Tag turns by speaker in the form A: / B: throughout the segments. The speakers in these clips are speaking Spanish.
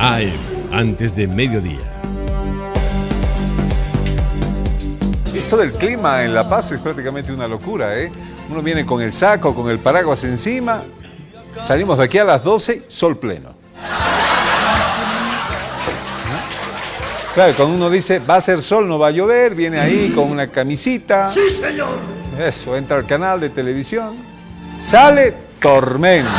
A: AM, antes de mediodía.
B: Esto del clima en La Paz es prácticamente una locura, ¿eh? Uno viene con el saco, con el paraguas encima, salimos de aquí a las 12, sol pleno. Claro, cuando uno dice, va a ser sol, no va a llover, viene ahí con una camisita.
C: ¡Sí, señor!
B: Eso, entra al canal de televisión, sale tormenta.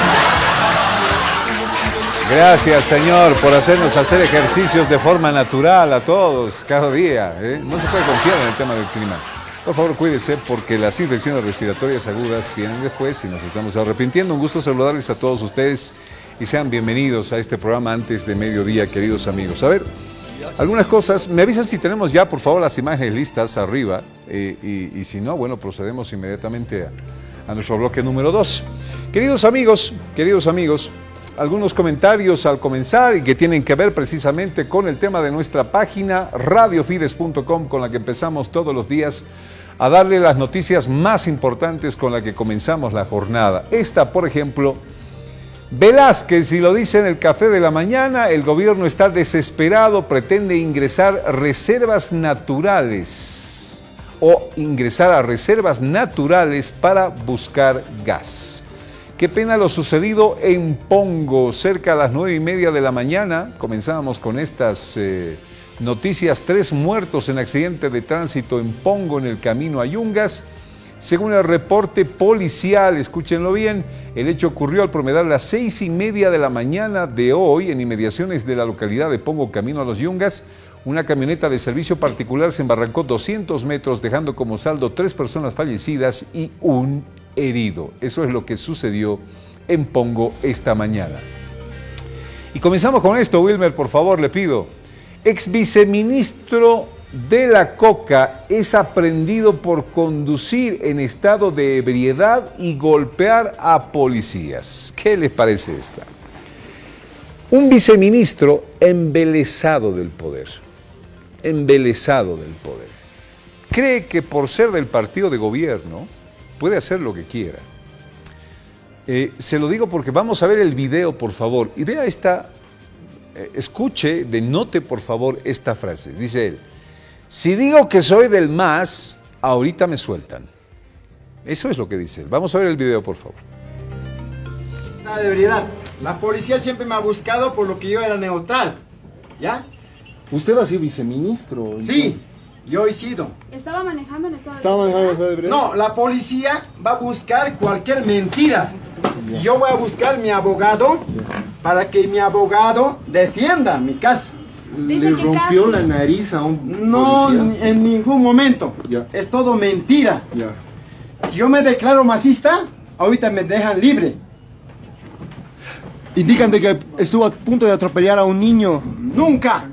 B: Gracias, Señor, por hacernos hacer ejercicios de forma natural a todos, cada día, ¿eh? No se puede confiar en el tema del clima. Por favor, cuídese porque las infecciones respiratorias agudas vienen después y nos estamos arrepintiendo. Un gusto saludarles a todos ustedes y sean bienvenidos a este programa antes de mediodía, queridos amigos. A ver, algunas cosas, me avisan si tenemos ya, por favor, las imágenes listas arriba y si no, bueno, procedemos inmediatamente a nuestro bloque número 2. Queridos amigos, algunos comentarios al comenzar y que tienen que ver precisamente con el tema de nuestra página radiofides.com, con la que empezamos todos los días a darle las noticias más importantes con las que comenzamos la jornada. Esta, por ejemplo, Velázquez, y lo dice en el Café de la Mañana, el gobierno está desesperado, pretende ingresar reservas naturales o ingresar a reservas naturales para buscar gas. Qué pena lo sucedido en Pongo, cerca a las 9:30 de la mañana. Comenzábamos con estas noticias: 3 muertos en accidente de tránsito en Pongo, en el camino a Yungas. Según el reporte policial, escúchenlo bien, el hecho ocurrió al promediar las 6:30 de la mañana de hoy, en inmediaciones de la localidad de Pongo, camino a los Yungas. Una camioneta de servicio particular se embarrancó 200 metros, dejando como saldo 3 personas fallecidas y un herido. Eso es lo que sucedió en Pongo esta mañana. Y comenzamos con esto, Wilmer, por favor, le pido. Ex viceministro de la Coca es aprehendido por conducir en estado de ebriedad y golpear a policías. ¿Qué les parece esta? Un viceministro embelesado del poder. Cree que por ser del partido de gobierno puede hacer lo que quiera. Se lo digo porque vamos a ver el video, por favor, y vea esta, escuche, denote por favor esta frase. Dice él: si digo que soy del MAS, ahorita me sueltan. Eso es lo que dice él. Vamos a ver el video, por favor.
D: La debilidad. La policía siempre me ha buscado por lo que yo era neutral, ¿ya?
C: ¿Usted ha sido viceministro?
D: Sí, yo he sido.
E: ¿Estaba manejando en estado
C: de ebriedad?
D: No, la policía va a buscar cualquier mentira. Y yo voy a buscar mi abogado para que mi abogado defienda mi caso.
C: ¿Le rompió la nariz a un
D: No,
C: policía?
D: en ningún momento.
C: Ya.
D: Es todo mentira.
C: Ya.
D: Si yo me declaro masista, ahorita me dejan libre.
C: Indican de que estuvo a punto de atropellar a un niño.
D: Nunca.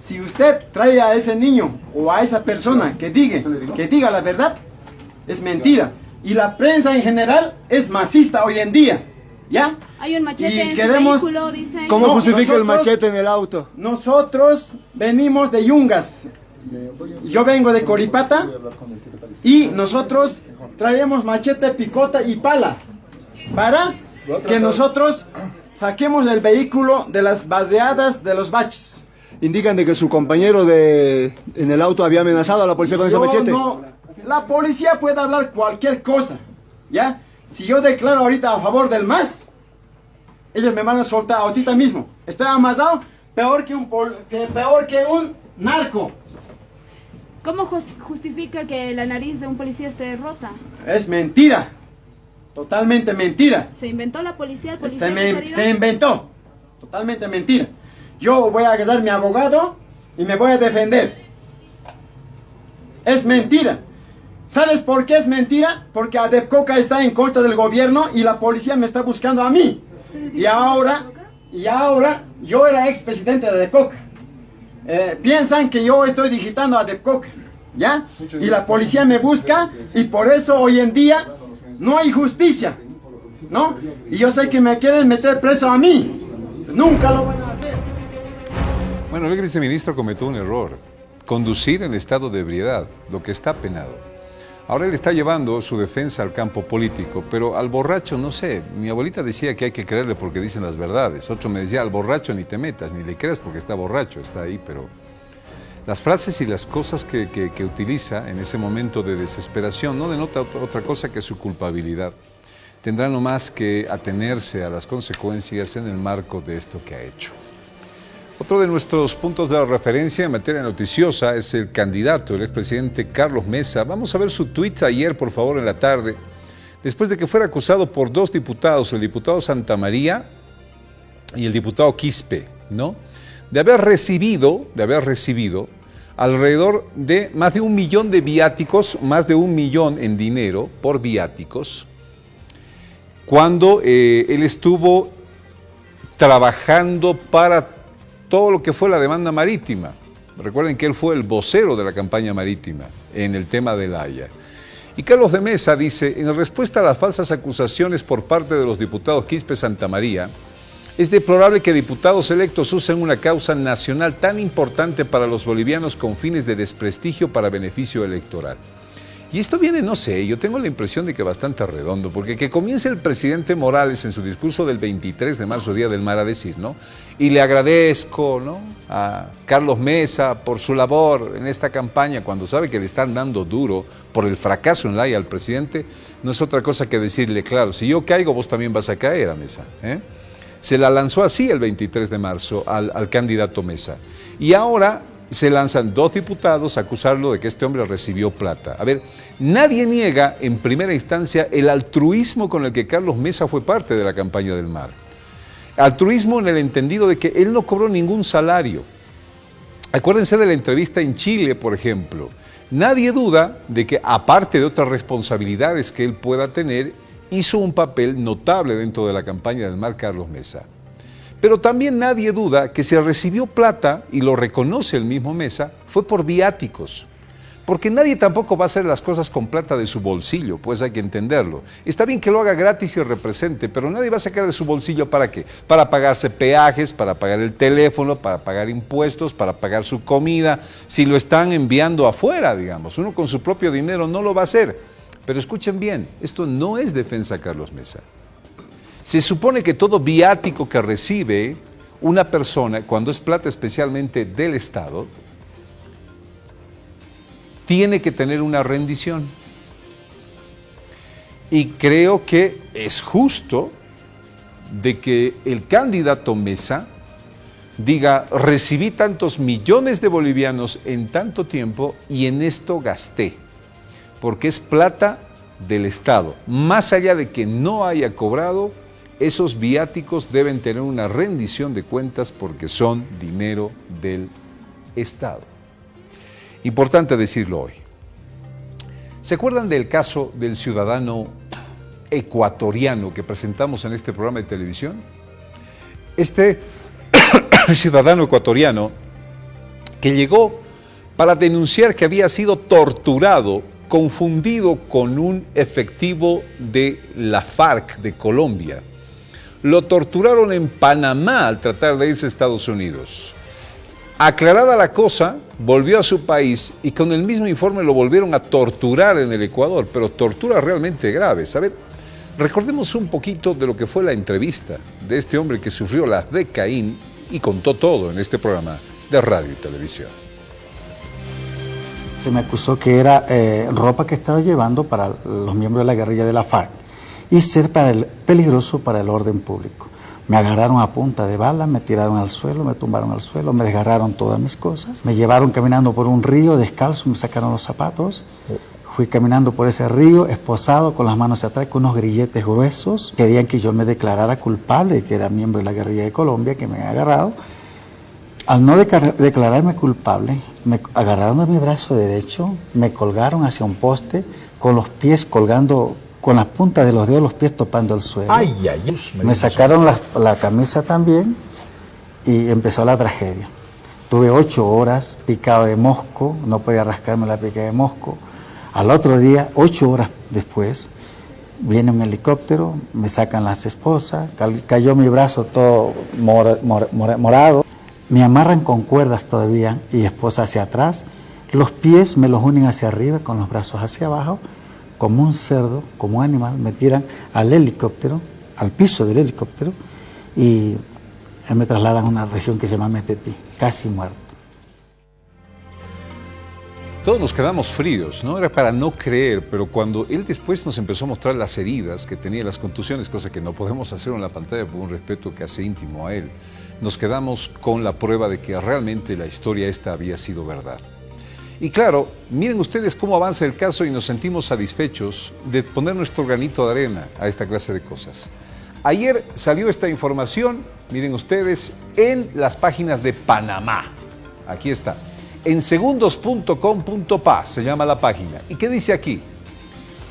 D: Si usted trae a ese niño o a esa persona que diga la verdad, es mentira. Y la prensa en general es masista hoy en día, ¿ya?
E: Hay un machete en su
D: queremos...
E: vehículo, dicen.
C: ¿Cómo justifica el
D: nosotros-
C: machete en el auto?
D: Nosotros venimos de Yungas. Yo vengo de Coripata y nosotros traemos machete, picota y pala para que nosotros saquemos el vehículo de las baseadas de los baches.
C: Indican de que su compañero en el auto había amenazado a la policía con ese machete.
D: No, la policía puede hablar cualquier cosa, ¿ya? Si yo declaro ahorita a favor del MAS, ellos me van a soltar ahorita mismo. Estoy amasado peor que un narco.
E: ¿Cómo justifica que la nariz de un policía esté rota?
D: Es mentira. Totalmente mentira.
E: ¿Se inventó la policía? ¿El policía
D: Se inventó. Totalmente mentira. Yo voy a agarrar a mi abogado y me voy a defender. Es mentira. ¿Sabes por qué es mentira? Porque Adepcoca está en contra del gobierno y la policía me está buscando a mí. Y ahora yo era expresidente de Adepcoca. Piensan que yo estoy digitando a Adepcoca, ¿ya? Y la policía me busca y por eso hoy en día no hay justicia, ¿no? Y yo sé que me quieren meter preso a mí. Nunca lo van a hacer.
B: Bueno, el viceministro cometió un error: conducir en estado de ebriedad, lo que está penado. Ahora él está llevando su defensa al campo político, pero al borracho no sé. Mi abuelita decía que hay que creerle porque dicen las verdades. Otro me decía, al borracho ni te metas, ni le creas porque está borracho, está ahí, pero las frases y las cosas que utiliza en ese momento de desesperación no denota otra cosa que su culpabilidad. Tendrá nomás que atenerse a las consecuencias en el marco de esto que ha hecho. Otro de nuestros puntos de referencia en materia noticiosa es el candidato, el expresidente Carlos Mesa. Vamos a ver su tuit ayer, por favor, en la tarde, después de que fuera acusado por dos diputados, el diputado Santamaría y el diputado Quispe, ¿no?, de haber recibido alrededor de más de 1 millón de viáticos, más de 1 millón en dinero por viáticos, cuando él estuvo trabajando para todo lo que fue la demanda marítima. Recuerden que él fue el vocero de la campaña marítima en el tema de La Haya. Y Carlos de Mesa dice, en respuesta a las falsas acusaciones por parte de los diputados Quispe Santamaría, es deplorable que diputados electos usen una causa nacional tan importante para los bolivianos con fines de desprestigio para beneficio electoral. Y esto viene, no sé, yo tengo la impresión de que bastante redondo, porque que comience el presidente Morales en su discurso del 23 de marzo, Día del Mar, a decir, ¿no?, y le agradezco, ¿no?, a Carlos Mesa por su labor en esta campaña, cuando sabe que le están dando duro por el fracaso en La Haya al presidente, no es otra cosa que decirle, claro, si yo caigo, vos también vas a caer, a Mesa, ¿eh? Se la lanzó así el 23 de marzo al candidato Mesa. Y ahora se lanzan dos diputados a acusarlo de que este hombre recibió plata. A ver, nadie niega en primera instancia el altruismo con el que Carlos Mesa fue parte de la campaña del Mar. Altruismo en el entendido de que él no cobró ningún salario. Acuérdense de la entrevista en Chile, por ejemplo. Nadie duda de que, aparte de otras responsabilidades que él pueda tener, hizo un papel notable dentro de la campaña del Mar Carlos Mesa. Pero también nadie duda que si recibió plata, y lo reconoce el mismo Mesa, fue por viáticos. Porque nadie tampoco va a hacer las cosas con plata de su bolsillo, pues hay que entenderlo. Está bien que lo haga gratis y represente, pero nadie va a sacar de su bolsillo ¿para qué? Para pagarse peajes, para pagar el teléfono, para pagar impuestos, para pagar su comida, si lo están enviando afuera, digamos. Uno con su propio dinero no lo va a hacer. Pero escuchen bien, esto no es defensa a Carlos Mesa. Se supone que todo viático que recibe una persona, cuando es plata especialmente del Estado, tiene que tener una rendición. Y creo que es justo de que el candidato Mesa diga, recibí tantos millones de bolivianos en tanto tiempo y en esto gasté, porque es plata del Estado. Más allá de que no haya cobrado, esos viáticos deben tener una rendición de cuentas porque son dinero del Estado. Importante decirlo hoy. ¿Se acuerdan del caso del ciudadano ecuatoriano que presentamos en este programa de televisión? Este ciudadano ecuatoriano que llegó para denunciar que había sido torturado, confundido con un efectivo de la FARC de Colombia. Lo torturaron en Panamá al tratar de irse a Estados Unidos. Aclarada la cosa, volvió a su país y con el mismo informe lo volvieron a torturar en el Ecuador, pero torturas realmente graves. A ver, recordemos un poquito de lo que fue la entrevista de este hombre que sufrió las de Caín y contó todo en este programa de radio y televisión.
F: Se me acusó que era ropa que estaba llevando para los miembros de la guerrilla de la FARC y ser peligroso para el orden público. Me agarraron a punta de bala, me tiraron al suelo, me tumbaron al suelo, me desgarraron todas mis cosas, me llevaron caminando por un río descalzo, me sacaron los zapatos, fui caminando por ese río esposado con las manos hacia atrás, con unos grilletes gruesos, querían que yo me declarara culpable, que era miembro de la guerrilla de Colombia, que me había agarrado. Al no declararme culpable, me agarraron de mi brazo derecho, me colgaron hacia un poste, con los pies colgando, con las puntas de los dedos, los pies topando el suelo.
A: Ay, ay, ay.
F: Me sacaron la camisa también y empezó la tragedia. Tuve 8 horas picado de mosco, no podía rascarme la pica de mosco. Al otro día, 8 horas después, viene un helicóptero, me sacan las esposas, cayó mi brazo todo morado. Me amarran con cuerdas todavía y esposa hacia atrás. Los pies me los unen hacia arriba con los brazos hacia abajo como un cerdo, como un animal, me tiran al helicóptero, al piso del helicóptero, y me trasladan a una región que se llama Metetí, casi muerto.
B: Todos nos quedamos fríos, ¿no? Era para no creer, pero cuando él después nos empezó a mostrar las heridas que tenía, las contusiones, cosa que no podemos hacer en la pantalla por un respeto que hace íntimo a él, nos quedamos con la prueba de que realmente la historia esta había sido verdad. Y claro, miren ustedes cómo avanza el caso y nos sentimos satisfechos de poner nuestro granito de arena a esta clase de cosas. Ayer salió esta información, miren ustedes, en las páginas de Panamá. Aquí está. En segundos.com.pa se llama la página. ¿Y qué dice aquí?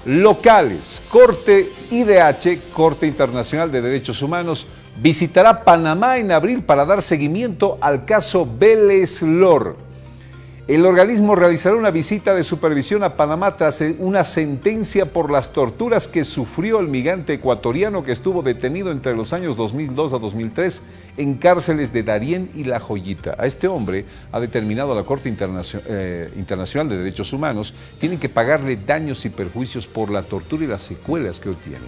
B: Locales, Corte IDH, Corte Internacional de Derechos Humanos, visitará Panamá en abril para dar seguimiento al caso Vélez Lor. El organismo realizará una visita de supervisión a Panamá tras una sentencia por las torturas que sufrió el migrante ecuatoriano que estuvo detenido entre los años 2002 a 2003 en cárceles de Darién y La Joyita. A este hombre ha determinado la Corte Internacional de Derechos Humanos, tienen que pagarle daños y perjuicios por la tortura y las secuelas que hoy tiene.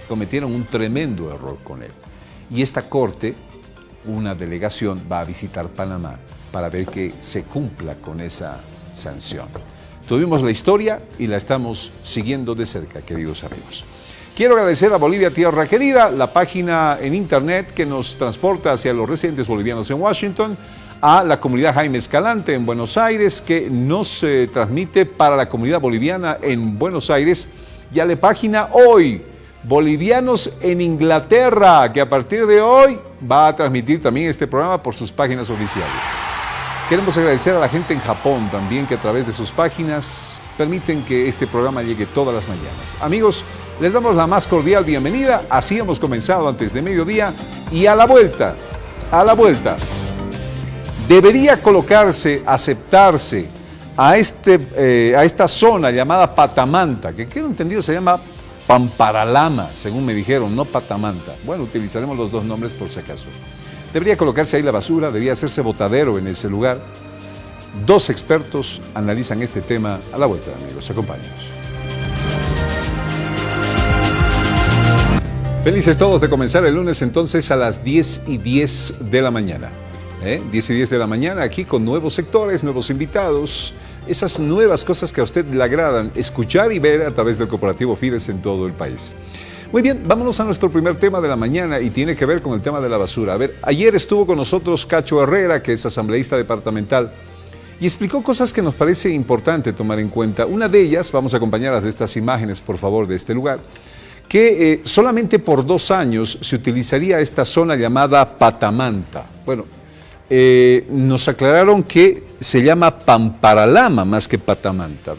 B: Cometieron un tremendo error con él. Y esta corte, una delegación, va a visitar Panamá para ver que se cumpla con esa sanción. Tuvimos la historia y la estamos siguiendo de cerca, queridos amigos. Quiero agradecer a Bolivia Tierra Querida, la página en internet que nos transporta hacia los residentes bolivianos en Washington, a la comunidad Jaime Escalante en Buenos Aires, que nos transmite para la comunidad boliviana en Buenos Aires, y a la página Hoy, Bolivianos en Inglaterra, que a partir de hoy va a transmitir también este programa por sus páginas oficiales. Queremos agradecer a la gente en Japón también, que a través de sus páginas permiten que este programa llegue todas las mañanas. Amigos, les damos la más cordial bienvenida. Así hemos comenzado antes de mediodía, y a la vuelta, debería colocarse, aceptarse a esta zona llamada Patamanta, que quiero entendido se llama Pamparalama, según me dijeron, no Patamanta. Bueno, utilizaremos los dos nombres por si acaso. Debería colocarse ahí la basura, debería hacerse botadero en ese lugar. Dos expertos analizan este tema. A la vuelta, amigos, acompáñenos. Felices todos de comenzar el lunes entonces a las 10:10 de la mañana. 10:10 de la mañana, aquí con nuevos sectores, nuevos invitados, esas nuevas cosas que a usted le agradan escuchar y ver a través del Corporativo Fides en todo el país. Muy bien, vámonos a nuestro primer tema de la mañana y tiene que ver con el tema de la basura. A ver, ayer estuvo con nosotros Cacho Herrera, que es asambleísta departamental, y explicó cosas que nos parece importante tomar en cuenta. Una de ellas, vamos a acompañarlas de estas imágenes, por favor, de este lugar, que solamente por 2 años se utilizaría esta zona llamada Patamanta. Bueno, nos aclararon que se llama Pamparalama más que Patamanta.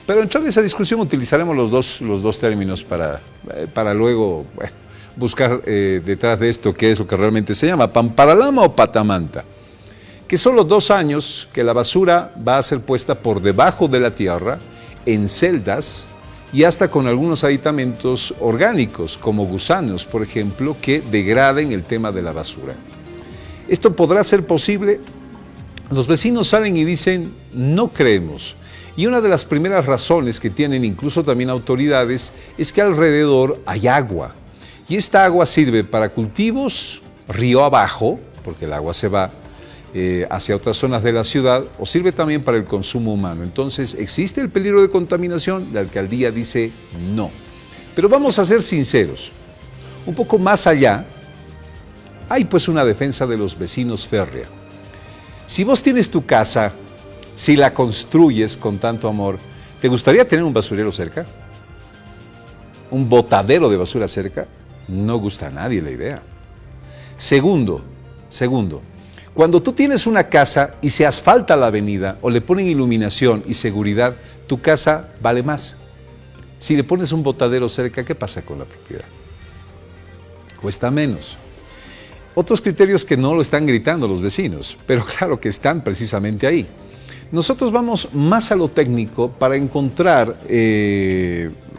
B: Pero entrar en esa discusión utilizaremos los dos términos para luego buscar detrás de esto qué es lo que realmente se llama, Pamparalama o Patamanta. Que son los 2 años que la basura va a ser puesta por debajo de la tierra, en celdas, y hasta con algunos aditamentos orgánicos, como gusanos, por ejemplo, que degraden el tema de la basura. ¿Esto podrá ser posible? Los vecinos salen y dicen, no creemos. Y una de las primeras razones que tienen incluso también autoridades es que alrededor hay agua. Y esta agua sirve para cultivos río abajo, porque el agua se va hacia otras zonas de la ciudad, o sirve también para el consumo humano. Entonces, ¿existe el peligro de contaminación? La alcaldía dice no. Pero vamos a ser sinceros. Un poco más allá, hay pues una defensa de los vecinos férrea. Si vos tienes tu casa, si la construyes con tanto amor, ¿te gustaría tener un basurero cerca? ¿Un botadero de basura cerca? No gusta a nadie la idea. Segundo, cuando tú tienes una casa y se asfalta la avenida o le ponen iluminación y seguridad, tu casa vale más. Si le pones un botadero cerca, ¿qué pasa con la propiedad? Cuesta menos. Otros criterios que no lo están gritando los vecinos, pero claro que están precisamente ahí. Nosotros vamos más a lo técnico para encontrar,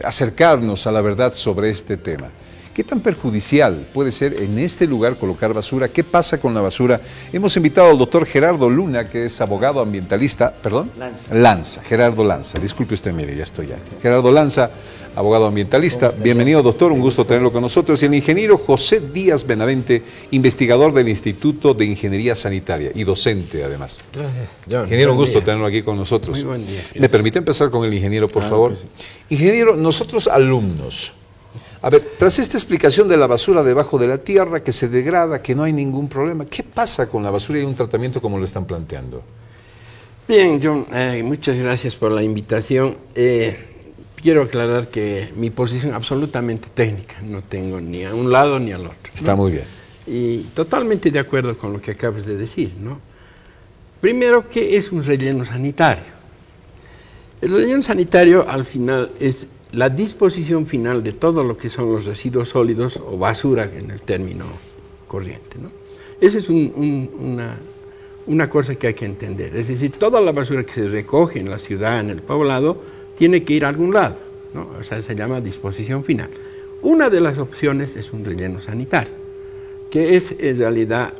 B: acercarnos a la verdad sobre este tema. ¿Qué tan perjudicial puede ser en este lugar colocar basura? ¿Qué pasa con la basura? Hemos invitado al doctor Gerardo Luna, que es abogado ambientalista, ¿perdón? Lanza, Gerardo Lanza. Disculpe usted, mire, ya estoy ya. Gerardo Lanza, abogado ambientalista. Bienvenido, doctor, un gusto tenerlo con nosotros. Y el ingeniero José Díaz Benavente, investigador del Instituto de Ingeniería Sanitaria y docente, además.
G: Gracias, John.
B: Ingeniero, un gusto tenerlo aquí con nosotros.
G: Muy buen día.
B: ¿Me permite empezar con el ingeniero, por favor? Sí. Ingeniero, nosotros alumnos, a ver, tras esta explicación de la basura debajo de la tierra, que se degrada, que no hay ningún problema, ¿qué pasa con la basura y un tratamiento como lo están planteando?
G: Bien, John, muchas gracias por la invitación. Quiero aclarar que mi posición es absolutamente técnica, no tengo ni a un lado ni al otro, ¿no?
B: Está muy bien.
G: Y totalmente de acuerdo con lo que acabas de decir, ¿no? Primero, ¿qué es un relleno sanitario? El relleno sanitario, al final, es la disposición final de todo lo que son los residuos sólidos o basura en el término corriente, ¿no? Esa es una cosa que hay que entender. Es decir, toda la basura que se recoge en la ciudad, en el poblado, tiene que ir a algún lado, ¿no? O sea, se llama disposición final. Una de las opciones es un relleno sanitario, que es en realidad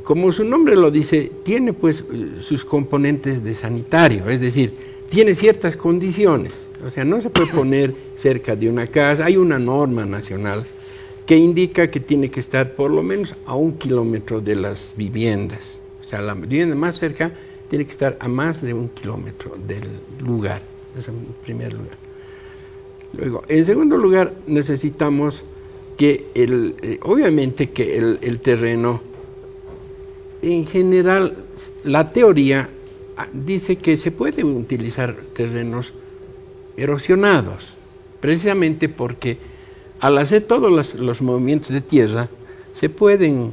G: como su nombre lo dice, tiene pues sus componentes de sanitario, es decir, tiene ciertas condiciones, o sea, no se puede poner cerca de una casa. Hay una norma nacional que indica que tiene que estar por lo menos a 1 kilómetro de las viviendas, o sea, la vivienda más cerca tiene que estar a más de 1 kilómetro del lugar, ese es en primer lugar. Luego, en segundo lugar, necesitamos que obviamente que el terreno, en general, la teoría dice que se pueden utilizar terrenos erosionados, precisamente porque al hacer todos los movimientos de tierra se puede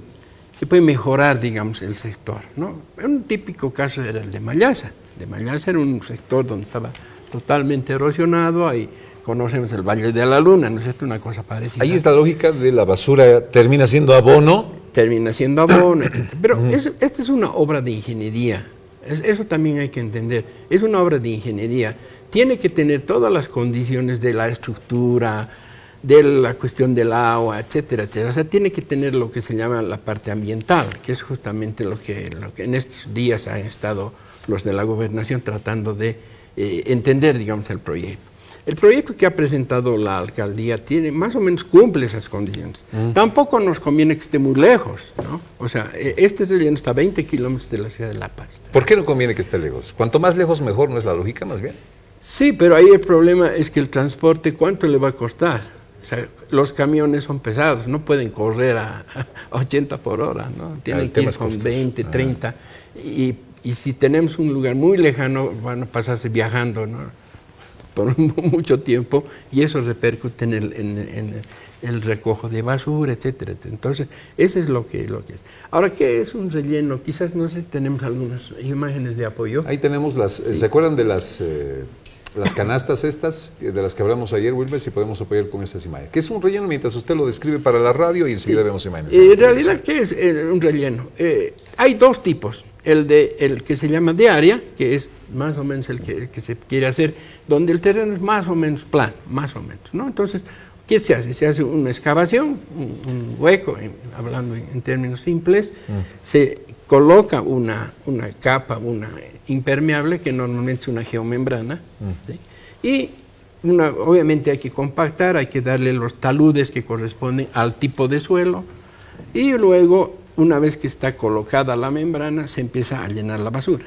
G: mejorar, digamos, el sector, ¿no? Un típico caso era el de Mallasa. De Mallasa era un sector donde estaba totalmente erosionado, ahí conocemos el Valle de la Luna, ¿no es esto? Una cosa parecida.
B: Ahí es la lógica de la basura, termina siendo abono.
G: Termina siendo abono, etc. Pero esta es una obra de ingeniería. Eso también hay que entender, es una obra de ingeniería, tiene que tener todas las condiciones de la estructura, de la cuestión del agua, etcétera, etcétera. O sea, tiene que tener lo que se llama la parte ambiental, que es justamente lo que en estos días han estado los de la gobernación tratando de entender, digamos, el proyecto. El proyecto que ha presentado la alcaldía tiene más o menos cumple esas condiciones. Tampoco nos conviene que esté muy lejos, ¿no? O sea, este relleno está a 20 kilómetros de la ciudad de La Paz.
B: ¿Por qué no conviene que esté lejos? Cuanto más lejos mejor, ¿no es la lógica más bien?
G: Sí, pero ahí el problema es que el transporte, ¿cuánto le va a costar? O sea, los camiones son pesados, no pueden correr a 80 por hora, ¿no? Tienen que ir con 20, 30. Y si tenemos un lugar muy lejano, van a pasarse viajando, ¿no? Por mucho tiempo, y eso repercute en el recojo de basura, etcétera, etcétera. Entonces, eso es lo que es. Ahora, ¿qué es un relleno? Quizás, no sé, tenemos algunas imágenes de apoyo.
B: Ahí tenemos ¿se acuerdan de las canastas estas, de las que hablamos ayer, Wilmer? Si podemos apoyar con estas imágenes. ¿Qué es un relleno? Mientras usted lo describe para la radio y enseguida vemos imágenes.
G: En realidad, ¿qué es un relleno? Hay dos tipos. El que se llama de área, que es más o menos el que se quiere hacer, donde el terreno es más o menos plano, más o menos, ¿no? Entonces, ¿qué se hace? Se hace una excavación, un hueco, hablando en términos simples, se coloca una capa, una impermeable, que normalmente es una geomembrana, ¿sí? Y obviamente hay que compactar, hay que darle los taludes que corresponden al tipo de suelo, y luego, una vez que está colocada la membrana, se empieza a llenar la basura.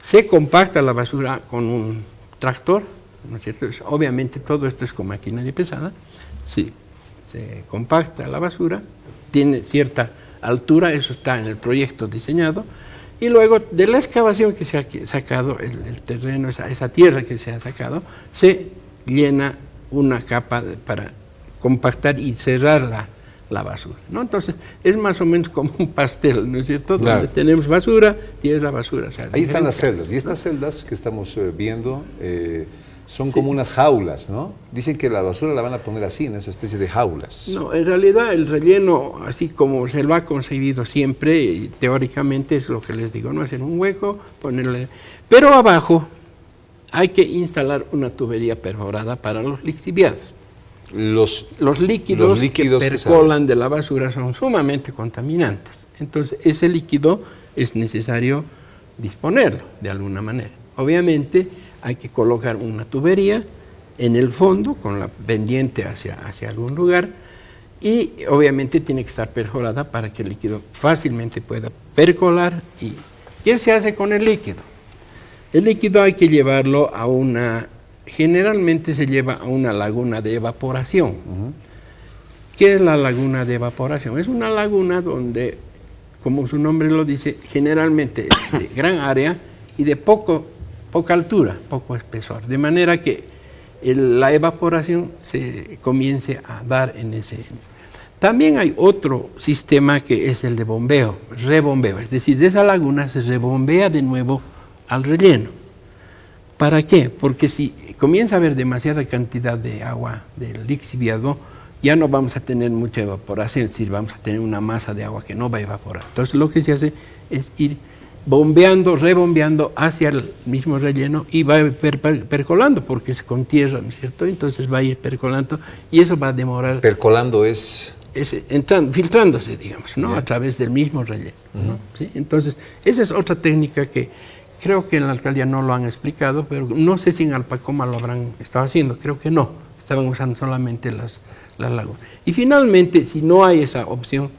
G: Se compacta la basura con un tractor, ¿no es cierto? Obviamente todo esto es con maquinaria pesada. Sí, se compacta la basura, tiene cierta altura, eso está en el proyecto diseñado, y luego de la excavación que se ha sacado, el terreno, esa tierra que se ha sacado, se llena una capa para compactar y cerrar la basura, ¿no? Entonces, es más o menos como un pastel, ¿no es cierto? Claro. Donde tenemos basura, tierra, basura. O sea,
B: ahí están las celdas, y estas celdas que estamos viendo son como unas jaulas, ¿no? Dicen que la basura la van a poner así, en esa especie de jaulas.
G: No, en realidad el relleno, así como se lo ha concebido siempre, y teóricamente es lo que les digo, ¿no? Hacer un hueco, ponerle... Pero abajo hay que instalar una tubería perforada para los lixiviados. Los líquidos que percolan de la basura son sumamente contaminantes. Entonces, ese líquido es necesario disponerlo de alguna manera. Obviamente, hay que colocar una tubería en el fondo con la pendiente hacia algún lugar y obviamente tiene que estar perforada para que el líquido fácilmente pueda percolar. ¿Y qué se hace con el líquido? El líquido hay que llevarlo generalmente se lleva a una laguna de evaporación. ¿Qué es la laguna de evaporación? Es una laguna donde, como su nombre lo dice, generalmente es de gran área y de poca altura, poco espesor, de manera que la evaporación se comience a dar en ese. También hay otro sistema que es el de bombeo, rebombeo, es decir, de esa laguna se rebombea de nuevo al relleno. ¿Para qué? Porque si comienza a haber demasiada cantidad de agua del lixiviado, ya no vamos a tener mucha evaporación, es decir, vamos a tener una masa de agua que no va a evaporar. Entonces lo que se hace es ir bombeando, rebombeando hacia el mismo relleno y va a percolando porque es con tierra, ¿no es cierto? Entonces va a ir percolando y eso va a demorar.
B: Percolando es
G: filtrándose, digamos, ¿no? A través del mismo relleno, ¿no? ¿Sí? Entonces, esa es otra técnica que creo que en la alcaldía no lo han explicado, pero no sé si en Alpacoma lo habrán estado haciendo, creo que no, estaban usando solamente las lagunas. Y finalmente, si no hay esa opción,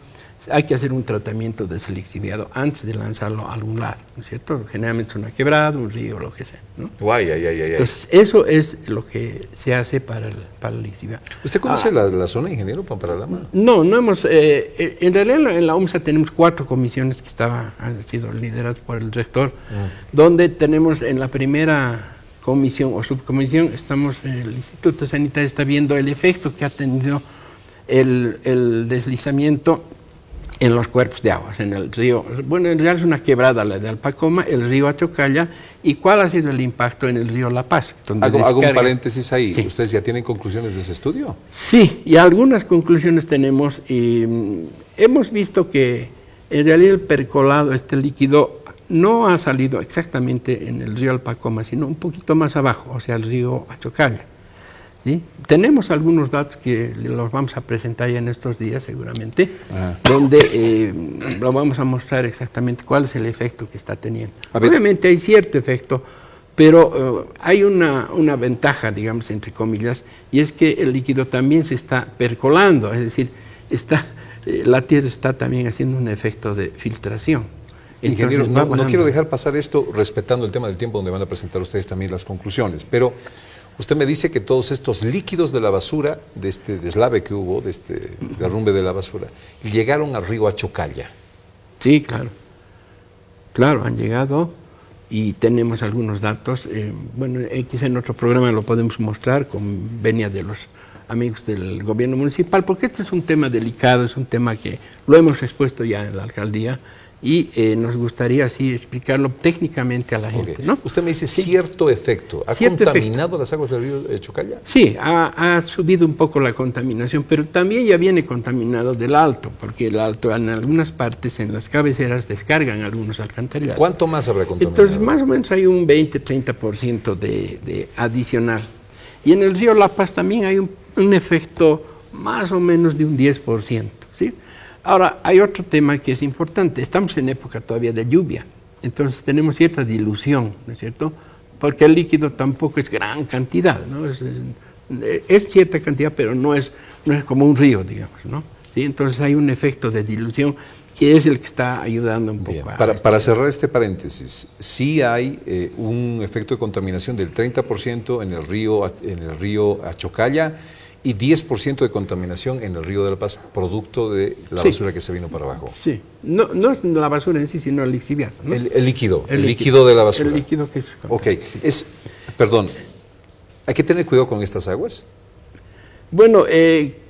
G: hay que hacer un tratamiento de ese lixiviado antes de lanzarlo a algún lado, ¿no es cierto? Generalmente es una quebrada, un río, lo que sea, ¿no? Entonces, eso es lo que se hace para el lixiviado.
B: ¿Usted conoce la zona, ingeniero Pamparalama?
G: No hemos, en realidad en la UMSA tenemos 4 comisiones que han sido lideradas por el rector, donde tenemos en la primera comisión o subcomisión, el Instituto Sanitario está viendo el efecto que ha tenido el deslizamiento en los cuerpos de aguas, en el río, bueno, en realidad es una quebrada la de Alpacoma, el río Achocalla, y cuál ha sido el impacto en el río La Paz.
B: Hago un paréntesis ahí,
G: sí.
B: ¿Ustedes ya tienen conclusiones de ese estudio?
G: Sí, y algunas conclusiones tenemos, y hemos visto que en realidad el percolado, este líquido, no ha salido exactamente en el río Alpacoma, sino un poquito más abajo, o sea, el río Achocalla. ¿Sí? Tenemos algunos datos que los vamos a presentar ya en estos días seguramente, donde lo vamos a mostrar exactamente cuál es el efecto que está teniendo. Obviamente hay cierto efecto, pero hay una ventaja, digamos, entre comillas, y es que el líquido también se está percolando, es decir, la tierra está también haciendo un efecto de filtración.
B: Ingeniero, no quiero dejar pasar esto respetando el tema del tiempo donde van a presentar ustedes también las conclusiones, pero usted me dice que todos estos líquidos de la basura, de este deslave que hubo, de este derrumbe de la basura, llegaron al río Achocalla.
G: Sí, claro, han llegado y tenemos algunos datos. Bueno, quizá en otro programa lo podemos mostrar con venia de los amigos del gobierno municipal, porque este es un tema delicado, es un tema que lo hemos expuesto ya en la alcaldía y nos gustaría así explicarlo técnicamente a la gente, ¿no?
B: Usted me dice cierto efecto. ¿Ha contaminado las aguas del río Achocalla?
G: Sí, ha subido un poco la contaminación, pero también ya viene contaminado del alto, porque el alto en algunas partes, en las cabeceras, descargan algunos alcantarillados.
B: ¿Cuánto más habrá contaminado?
G: Entonces, más o menos hay un 20-30% de adicional. Y en el río La Paz también hay un efecto más o menos de un 10%, ¿sí? Ahora, hay otro tema que es importante. Estamos en época todavía de lluvia, entonces tenemos cierta dilución, ¿no es cierto? Porque el líquido tampoco es gran cantidad, ¿no? Es cierta cantidad, pero no es como un río, digamos, ¿no? ¿Sí? Entonces hay un efecto de dilución que es el que está ayudando un poco.
B: Bien, para cerrar este paréntesis, sí hay un efecto de contaminación del 30% en el río Achocalla, y 10% de contaminación en el río de La Paz, producto de la basura que se vino para abajo.
G: Sí, no es la basura en sí, sino el lixiviado, ¿no?
B: El líquido de la basura.
G: El líquido que es...
B: Ok, perdón, ¿hay que tener cuidado con estas aguas?
G: Bueno,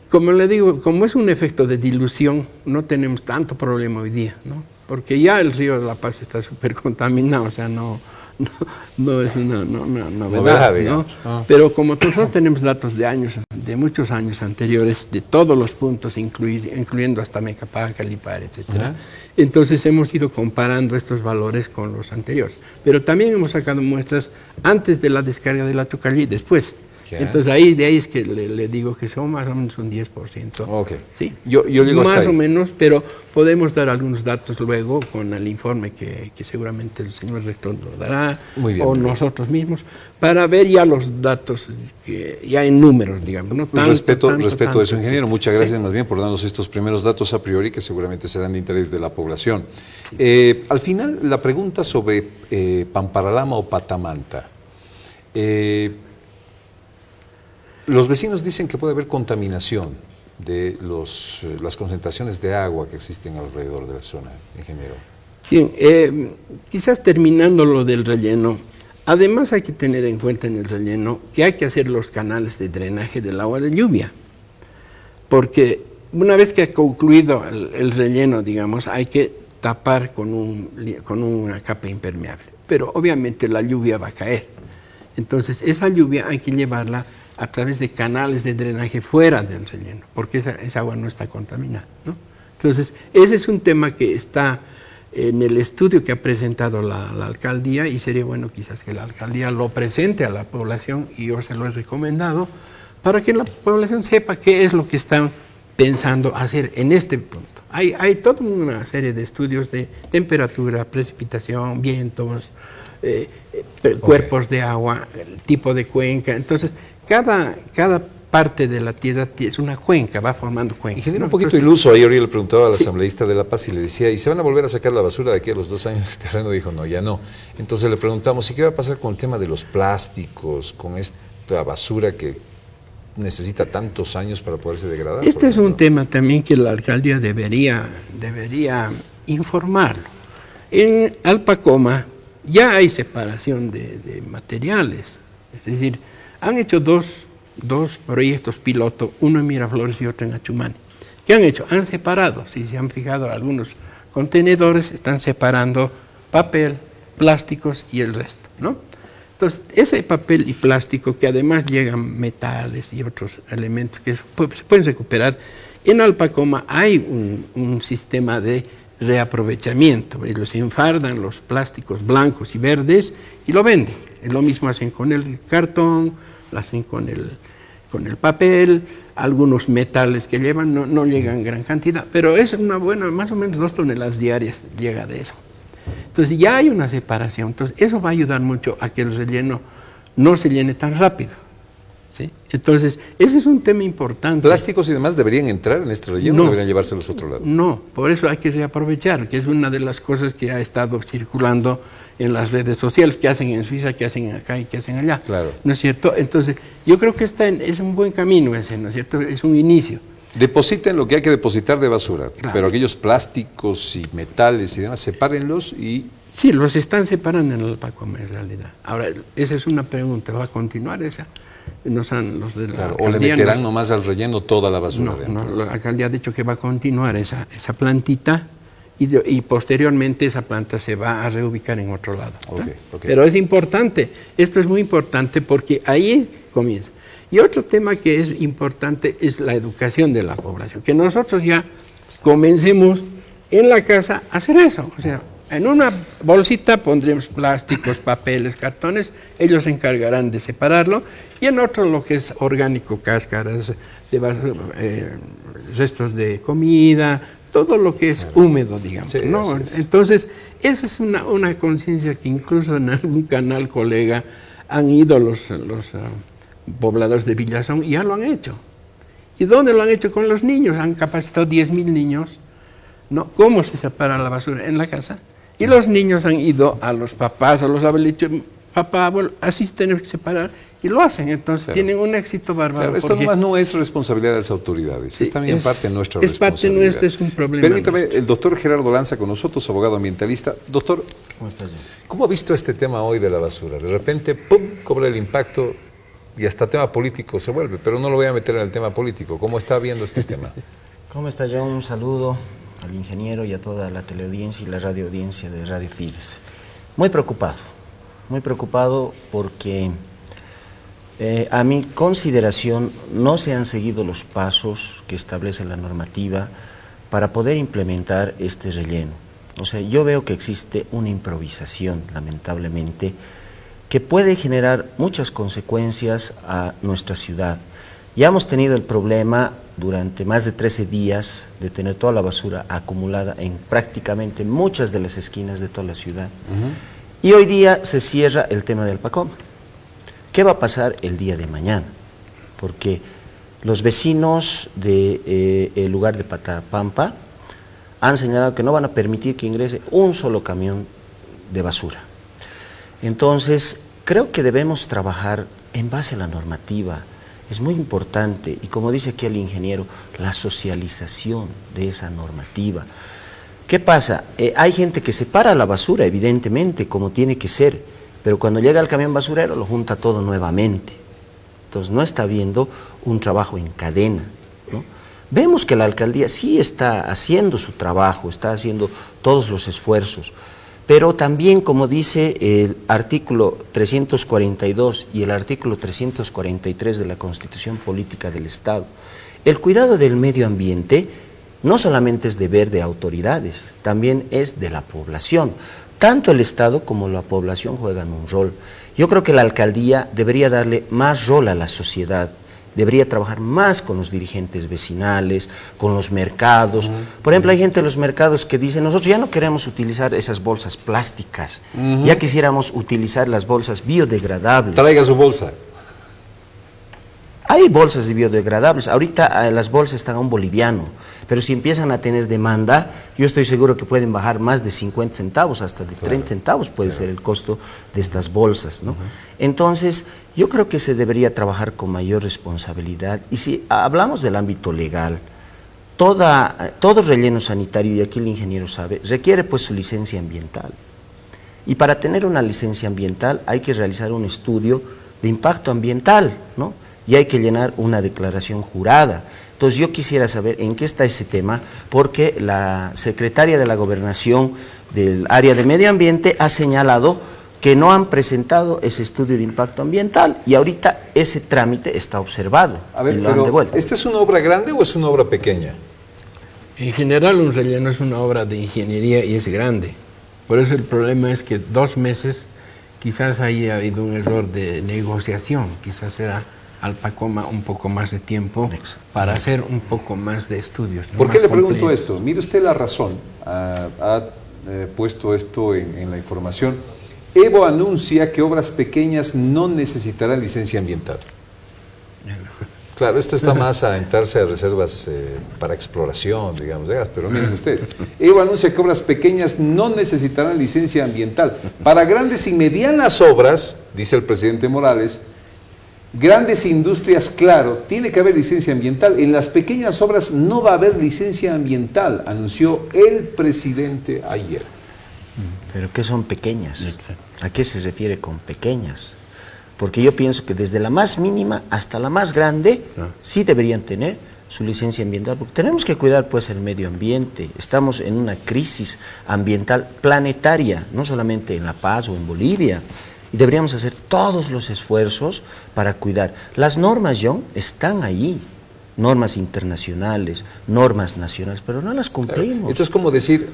G: como le digo, como es un efecto de dilución, no tenemos tanto problema hoy día, ¿no? Porque ya el río de La Paz está súper contaminado, o sea, no es una novedad, ¿no? Pero como nosotros tenemos datos de muchos años anteriores, de todos los puntos, incluyendo hasta Mecapaca, Lipar, etcétera, entonces hemos ido comparando estos valores con los anteriores. Pero también hemos sacado muestras antes de la descarga de la Achocalla y después.
B: Ya.
G: Entonces de ahí es que le digo que son más o menos un 10%.
B: Ok.
G: ¿Sí?
B: Yo digo hasta
G: más o
B: ahí.
G: menos, pero podemos dar algunos datos luego con el informe que seguramente el señor rector lo dará,
B: Muy bien,
G: o
B: muy bien.
G: nosotros mismos, para ver ya los datos ya en números, digamos. No
B: Pues
G: tanto,
B: respeto a eso, ingeniero.
G: sí.
B: Muchas gracias
G: Sí.
B: más bien por darnos estos primeros datos a priori que seguramente serán de interés de la población. Al final, la pregunta sobre Pamparalama o Patamanta. Los vecinos dicen que puede haber contaminación de las concentraciones de agua que existen alrededor de la zona, ingeniero.
G: Sí, quizás terminando lo del relleno, además hay que tener en cuenta en el relleno que hay que hacer los canales de drenaje del agua de lluvia, porque una vez que ha concluido el relleno, digamos, hay que tapar con una capa impermeable, pero obviamente la lluvia va a caer, entonces esa lluvia hay que llevarla a través de canales de drenaje fuera del relleno, porque esa agua no está contaminada, ¿no? Entonces, ese es un tema que está en el estudio que ha presentado la alcaldía, y sería bueno quizás que la alcaldía lo presente a la población, y yo se lo he recomendado, para que la población sepa qué es lo que están pensando hacer en este punto. Hay toda una serie de estudios de temperatura, precipitación, vientos, cuerpos de agua, el tipo de cuenca, entonces cada parte de la tierra es una cuenca, va formando cuencas.
B: Ingeniero,
G: ¿no?
B: un poquito
G: Entonces,
B: iluso, ayer yo le preguntaba al
G: sí.
B: asambleísta de La Paz y le decía, ¿y se van a volver a sacar la basura de aquí a los 2 años del terreno? Dijo, no, ya no. Entonces le preguntamos, ¿y qué va a pasar con el tema de los plásticos, con esta basura que necesita tantos años para poderse degradar?
G: Este es un tema también que la alcaldía debería informarlo. En Alpacoma ya hay separación de materiales, es decir, han hecho dos proyectos piloto, uno en Miraflores y otro en Achumani. ¿Qué han hecho? Han separado, si se han fijado, algunos contenedores están separando papel, plásticos y el resto, ¿no? Entonces, ese papel y plástico, que además llegan metales y otros elementos que se pueden recuperar, en Alpacoma hay un sistema de reaprovechamiento. Ellos enfardan los plásticos blancos y verdes y lo venden. Lo mismo hacen con el cartón, lo hacen con el papel, algunos metales que llevan, no llegan gran cantidad, pero es una buena, más o menos 2 toneladas diarias llega de eso. Entonces ya hay una separación, entonces eso va a ayudar mucho a que el relleno no se llene tan rápido, ¿sí? Entonces ese es un tema importante.
B: ¿Plásticos y demás deberían entrar en este relleno o deberían llevárselos a otro lado?
G: No, por eso hay que reaprovechar, que es una de las cosas que ha estado circulando en las redes sociales, que hacen en Suiza, que hacen acá y que hacen allá.
B: Claro.
G: ¿No es cierto? Entonces yo creo que es un buen camino ese, ¿no es cierto? Es un inicio.
B: Depositen lo que hay que depositar de basura,
G: Claro.
B: pero aquellos plásticos y metales y demás, sepárenlos y...
G: Sí, los están separando en el Alpacoma en realidad. Ahora, esa es una pregunta, ¿va a continuar esa? Los de la
B: Claro, o le
G: alcaldía
B: meterán nomás al relleno toda la basura
G: no,
B: dentro.
G: la alcaldía ha dicho que va a continuar esa plantita y posteriormente esa planta se va a reubicar en otro lado, ¿no?
B: Ok.
G: Pero es importante, esto es muy importante porque ahí comienza. Y otro tema que es importante es la educación de la población, que nosotros ya comencemos en la casa a hacer eso, o sea, en una bolsita pondremos plásticos, papeles, cartones, ellos se encargarán de separarlo, y en otro lo que es orgánico, cáscaras, restos de comida, todo lo que es húmedo, digamos,
B: Sí,
G: ¿no?
B: así es.
G: Entonces, esa es una conciencia que incluso en algún canal, colega, han ido los pobladores de Villazón y ya lo han hecho. ¿Y dónde lo han hecho? Con los niños, han capacitado 10.000 niños, ¿no? ¿Cómo se separa la basura? En la casa. Y los niños han ido a los papás, a los abuelitos, papá, abuelo, así tenemos que separar, y lo hacen, entonces
B: Claro.
G: tienen un éxito bárbaro.
B: Claro, esto
G: porque
B: nomás no es responsabilidad de las autoridades,
G: Sí,
B: es también parte de nuestra
G: es parte
B: responsabilidad.
G: nuestra, es un problema.
B: Permítame,
G: nuestro.
B: el doctor Gerardo Lanza con nosotros, abogado ambientalista. Doctor,
H: ¿Cómo estás, John?
B: ¿cómo ha visto este tema hoy de la basura? De repente, ¡pum!, cobra el impacto y hasta tema político se vuelve, pero no lo voy a meter en el tema político. ¿Cómo está viendo este tema?
H: ¿Cómo estás, John? Un saludo al ingeniero y a toda la teleaudiencia y la radioaudiencia de Radio Fides. Muy preocupado porque a mi consideración no se han seguido los pasos que establece la normativa para poder implementar este relleno. O sea, yo veo que existe una improvisación, lamentablemente, que puede generar muchas consecuencias a nuestra ciudad. Ya hemos tenido el problema durante más de 13 días de tener toda la basura acumulada en prácticamente muchas de las esquinas de toda la ciudad. Y hoy día se cierra el tema del Pacoma. ¿Qué va a pasar el día de mañana? Porque los vecinos del lugar de Patapampa han señalado que no van a permitir que ingrese un solo camión de basura. Entonces, creo que debemos trabajar en base a la normativa. Es muy importante, y como dice aquí el ingeniero, la socialización de esa normativa. ¿Qué pasa? Hay gente que separa la basura, evidentemente, como tiene que ser, pero cuando llega el camión basurero lo junta todo nuevamente. Entonces no está habiendo un trabajo en cadena, ¿no? Vemos que la alcaldía sí está haciendo su trabajo, está haciendo todos los esfuerzos, pero también, como dice el artículo 342 y el artículo 343 de la Constitución Política del Estado, el cuidado del medio ambiente no solamente es deber de autoridades, también es de la población. Tanto el Estado como la población juegan un rol. Yo creo que la alcaldía debería darle más rol a la sociedad, debería trabajar más con los dirigentes vecinales, con los mercados. Por ejemplo, hay gente en los mercados que dice, nosotros ya no queremos utilizar esas bolsas plásticas, ya quisiéramos utilizar las bolsas biodegradables.
B: Traiga su bolsa.
H: Hay bolsas de biodegradables, ahorita las bolsas están a un boliviano, pero si empiezan a tener demanda, yo estoy seguro que pueden bajar más de 50 centavos, hasta de 30 centavos puede ser el costo de estas bolsas, ¿no? Entonces, yo creo que se debería trabajar con mayor responsabilidad, y si hablamos del ámbito legal, todo relleno sanitario, y aquí el ingeniero sabe, requiere pues su licencia ambiental, y para tener una licencia ambiental hay que realizar un estudio de impacto ambiental, ¿no? Y hay que llenar una declaración jurada. Entonces yo quisiera saber en qué está ese tema, porque la secretaria de la Gobernación del área de medio ambiente ha señalado que no han presentado ese estudio de impacto ambiental, y ahorita ese trámite está observado.
B: A ver,
H: y lo han devuelto.
B: ¿Esta es una obra grande o es una obra pequeña?
G: En general un relleno es una obra de ingeniería y es grande. Por eso el problema es que 2 meses quizás haya habido un error de negociación, quizás era al Pacoma un poco más de tiempo para hacer un poco más de estudios, ¿no?
B: ¿Por qué le pregunto
G: completos.
B: esto? Mire usted la razón, ha puesto esto en la información. Evo anuncia que obras pequeñas no necesitarán licencia ambiental. Claro, esto está más a entrarse a reservas para exploración, digamos, pero miren ustedes, Evo anuncia que obras pequeñas no necesitarán licencia ambiental. Para grandes y medianas obras, dice el presidente Morales, grandes industrias, claro, tiene que haber licencia ambiental. En las pequeñas obras no va a haber licencia ambiental, anunció el presidente ayer.
H: ¿Pero qué son pequeñas? ¿A qué se refiere con pequeñas? Porque yo pienso que desde la más mínima hasta la más grande sí deberían tener su licencia ambiental, porque tenemos que cuidar pues el medio ambiente. Estamos en una crisis ambiental planetaria, no solamente en La Paz o en Bolivia, y deberíamos hacer todos los esfuerzos para cuidar. Las normas, John, están ahí, normas internacionales, normas nacionales, pero no las cumplimos.
B: Claro. Esto es como decir,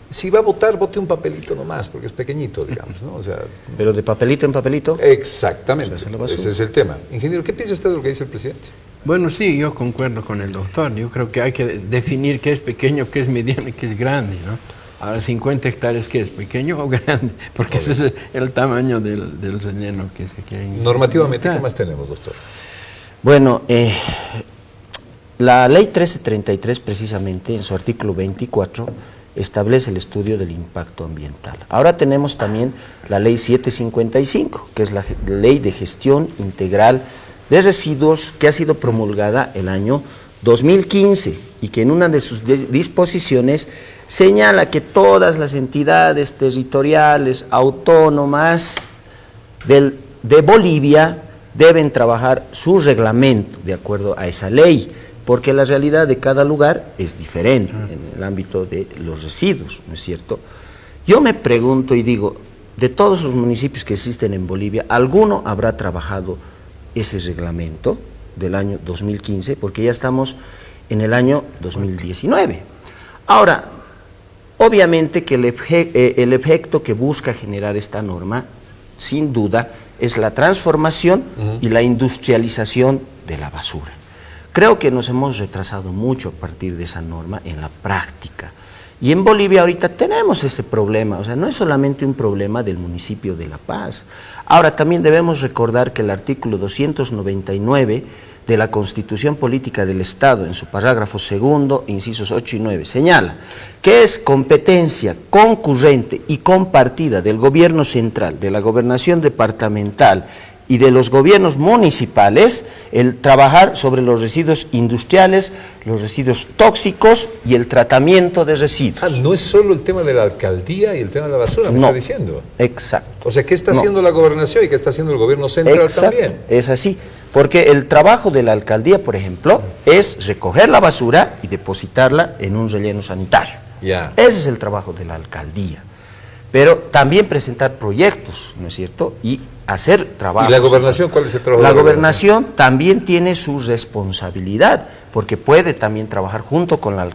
B: si va a votar, vote un papelito nomás, porque es pequeñito, digamos, ¿no? O sea,
H: pero de papelito en papelito.
B: Exactamente, ese es el tema. Ingeniero, ¿qué piensa usted de lo que dice el presidente?
G: Bueno, sí, yo concuerdo con el doctor. Yo creo que hay que definir qué es pequeño, qué es mediano y qué es grande, ¿no? Ahora, 50 hectáreas, ¿qué es? ¿Pequeño o grande? Porque ese es el tamaño del relleno que se quiere implementar.
B: Normativamente, ¿qué más tenemos, doctor?
H: Bueno, la ley 1333, precisamente, en su artículo 24, establece el estudio del impacto ambiental. Ahora tenemos también la ley 755, que es la ley de gestión integral de residuos, que ha sido promulgada el año 2015 y que en una de sus disposiciones señala que todas las entidades territoriales autónomas de Bolivia deben trabajar su reglamento de acuerdo a esa ley, porque la realidad de cada lugar es diferente en el ámbito de los residuos, ¿no es cierto? Yo me pregunto y digo, de todos los municipios que existen en Bolivia, ¿alguno habrá trabajado ese reglamento del año 2015? Porque ya estamos en el año 2019. Ahora, obviamente que el efecto que busca generar esta norma sin duda, es la transformación y la industrialización de la basura. Creo que nos hemos retrasado mucho a partir de esa norma en la práctica. Y en Bolivia ahorita tenemos ese problema, o sea, no es solamente un problema del municipio de La Paz. Ahora, también debemos recordar que el artículo 299 de la Constitución Política del Estado, en su parágrafo segundo, incisos 8 y 9, señala que es competencia concurrente y compartida del gobierno central, de la gobernación departamental y de los gobiernos municipales el trabajar sobre los residuos industriales, los residuos tóxicos y el tratamiento de residuos.
B: No es solo el tema de la alcaldía y el tema de la basura, me está diciendo.
H: Exacto.
B: O sea, ¿qué está haciendo la gobernación y qué está haciendo el gobierno central también?
H: Es así, porque el trabajo de la alcaldía, por ejemplo, es recoger la basura y depositarla en un relleno sanitario. Ese es el trabajo de la alcaldía. Pero también presentar proyectos, ¿no es cierto? Y hacer trabajo.
B: ¿Y la gobernación cuál es el trabajo?
H: La gobernación también tiene su responsabilidad, porque puede también trabajar junto con la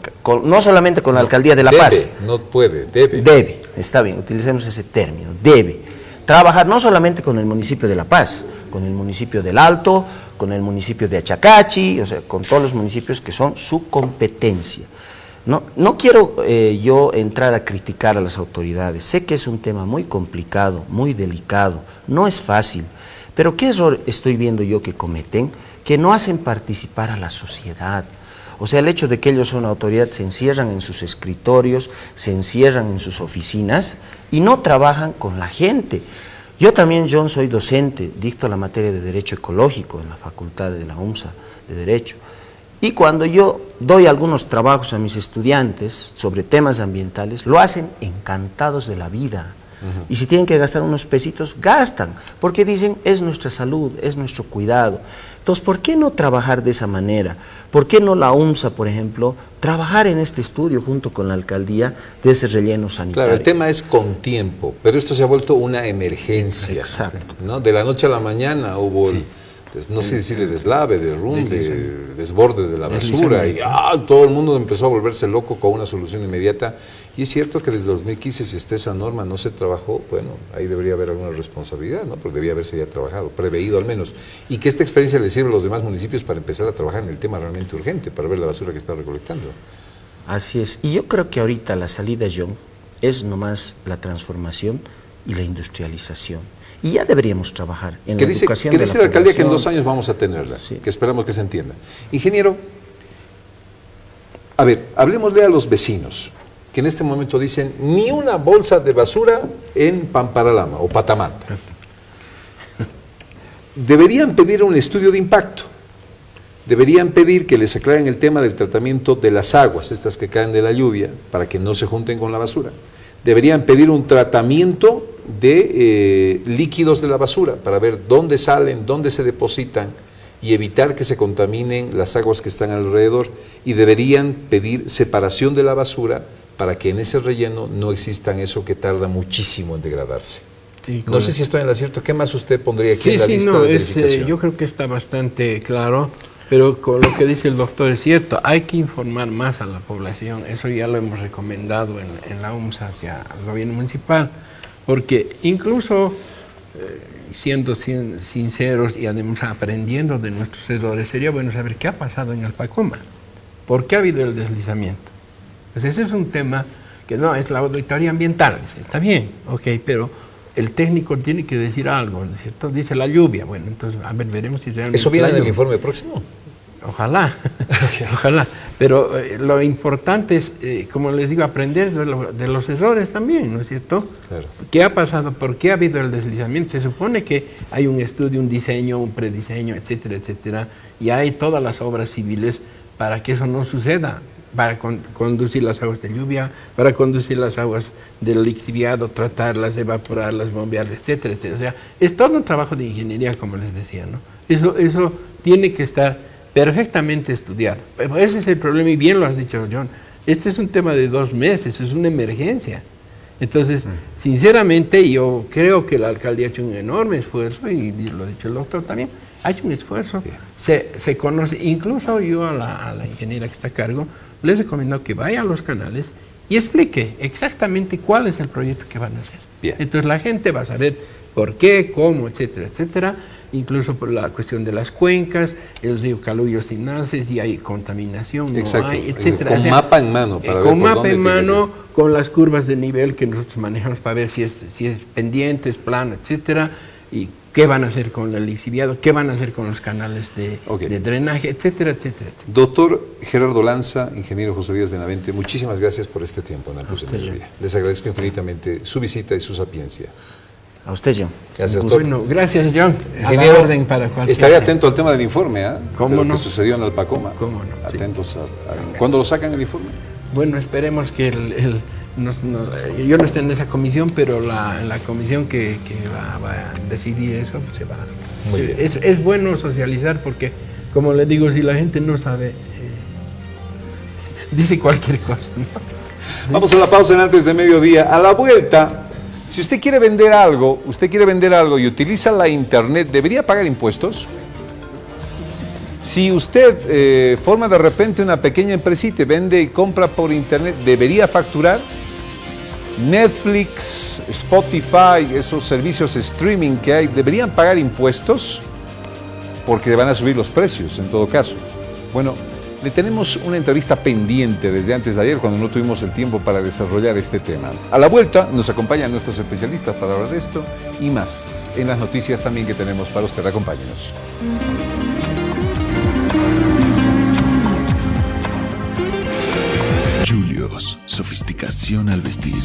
H: no solamente con la alcaldía de La Paz.
B: No puede, debe.
H: Debe, está bien, utilicemos ese término, debe. Trabajar no solamente con el municipio de La Paz, con el municipio del Alto, con el municipio de Achacachi, o sea, con todos los municipios que son su competencia. No quiero yo entrar a criticar a las autoridades, sé que es un tema muy complicado, muy delicado, no es fácil, pero ¿qué error estoy viendo yo que cometen? Que no hacen participar a la sociedad. O sea, el hecho de que ellos son autoridad, se encierran en sus escritorios, se encierran en sus oficinas y no trabajan con la gente. Yo también, John, soy docente, dicto la materia de Derecho Ecológico en la Facultad de la UMSA de Derecho. Y cuando yo doy algunos trabajos a mis estudiantes sobre temas ambientales, lo hacen encantados de la vida. Y si tienen que gastar unos pesitos, gastan, porque dicen, es nuestra salud, es nuestro cuidado. Entonces, ¿por qué no trabajar de esa manera? ¿Por qué no la UMSA, por ejemplo, trabajar en este estudio junto con la alcaldía de ese relleno sanitario?
B: Claro, el tema es con tiempo, pero esto se ha vuelto una emergencia.
H: Exacto.
B: ¿No? De la noche a la mañana hubo... no sé decirle deslave, derrumbe, desborde de la basura y todo el mundo empezó a volverse loco con una solución inmediata. Y es cierto que desde 2015, si está esa norma no se trabajó, bueno, ahí debería haber alguna responsabilidad, ¿no? Porque debía haberse ya trabajado, preveído al menos. Y que esta experiencia le sirva a los demás municipios para empezar a trabajar en el tema realmente urgente, para ver la basura que está recolectando.
H: Así es, y yo creo que ahorita la salida, John, es nomás la transformación y la industrialización. Y ya deberíamos trabajar en la educación de la población.
B: Que dice la alcaldía que en 2 años vamos a tenerla, que esperamos que se entienda. Ingeniero, a ver, hablemosle a los vecinos, que en este momento dicen, ni una bolsa de basura en Pamparalama o Patamanta. Deberían pedir un estudio de impacto, deberían pedir que les aclaren el tema del tratamiento de las aguas, estas que caen de la lluvia, para que no se junten con la basura. Deberían pedir un tratamiento de líquidos de la basura para ver dónde salen, dónde se depositan y evitar que se contaminen las aguas que están alrededor, y deberían pedir separación de la basura para que en ese relleno no existan eso que tarda muchísimo en degradarse. Sí, no sé si estoy en el acierto. ¿Qué más usted pondría aquí en la lista de verificación?
G: Yo creo que está bastante claro, pero con lo que dice el doctor es cierto, hay que informar más a la población, eso ya lo hemos recomendado en la UMSA hacia el gobierno municipal, porque incluso siendo sinceros y además aprendiendo de nuestros errores, sería bueno saber qué ha pasado en Alpacoma, por qué ha habido el deslizamiento. Pues ese es un tema que no es la auditoría ambiental, está bien, ok, pero el técnico tiene que decir algo, ¿no es cierto? Dice la lluvia, bueno, entonces, a ver, veremos si realmente...
B: ¿Eso viene en el informe próximo?
G: Ojalá, ojalá, pero lo importante es, como les digo, aprender de los errores también, ¿no es cierto? Claro. ¿Qué ha pasado? ¿Por qué ha habido el deslizamiento? Se supone que hay un estudio, un diseño, un prediseño, etcétera, etcétera, y hay todas las obras civiles para que eso no suceda, para conducir las aguas de lluvia, para conducir las aguas del lixiviado, tratarlas, evaporarlas, bombearlas, etcétera, etcétera. O sea, es todo un trabajo de ingeniería, como les decía, ¿no? Eso tiene que estar perfectamente estudiado. Ese es el problema, y bien lo has dicho, John. Este es un tema de 2 meses, es una emergencia. Entonces, sinceramente, yo creo que la alcaldía ha hecho un enorme esfuerzo, y lo ha dicho el doctor también, ha hecho un esfuerzo. Se conoce, incluso yo a la ingeniera que está a cargo, les recomiendo que vaya a los canales y explique exactamente cuál es el proyecto que van a hacer. Bien. Entonces la gente va a saber por qué, cómo, etcétera, etcétera. Incluso por la cuestión de las cuencas, el río Calullo si nace, si hay contaminación, no
B: Exacto.
G: hay, etcétera.
B: Con mapa en mano. Para ver
G: Con
B: por
G: mapa
B: dónde
G: en
B: tiene que
G: mano, con las curvas de nivel que nosotros manejamos para ver si es pendiente, es plano, etcétera, y qué van a hacer con el lixiviado, qué van a hacer con los canales de drenaje, etcétera, etcétera, etcétera.
B: Doctor Gerardo Lanza, ingeniero José Díaz Benavente, muchísimas gracias por este tiempo en Antes de Mediodía. Les agradezco infinitamente su visita y su sapiencia.
H: A usted, John.
B: Gracias, doctor.
G: Bueno, gracias, John.
B: Ingeniero,
G: A la orden para cualquier...
B: estaré atento al tema del informe, ¿eh?
G: ¿Cómo
B: de lo
G: no?
B: que sucedió en Alpacoma.
G: ¿Cómo no?
B: Atentos ¿Cuándo lo sacan el informe?
G: Bueno, esperemos que yo no esté en esa comisión, pero la comisión que va a decidir eso se va.
B: Muy bien.
G: Es bueno socializar porque, como les digo, si la gente no sabe, dice cualquier cosa, ¿no?
B: Vamos a la pausa en Antes de Mediodía. A la vuelta, si usted quiere vender algo y utiliza la internet, ¿debería pagar impuestos? Si usted forma de repente una pequeña empresita y vende y compra por internet, ¿debería facturar? Netflix, Spotify, esos servicios de streaming que hay, ¿deberían pagar impuestos? Porque van a subir los precios en todo caso. Bueno, le tenemos una entrevista pendiente desde antes de ayer cuando no tuvimos el tiempo para desarrollar este tema. A la vuelta nos acompañan nuestros especialistas para hablar de esto y más en las noticias también que tenemos para usted. Acompáñenos.
I: Julius, sofisticación al vestir.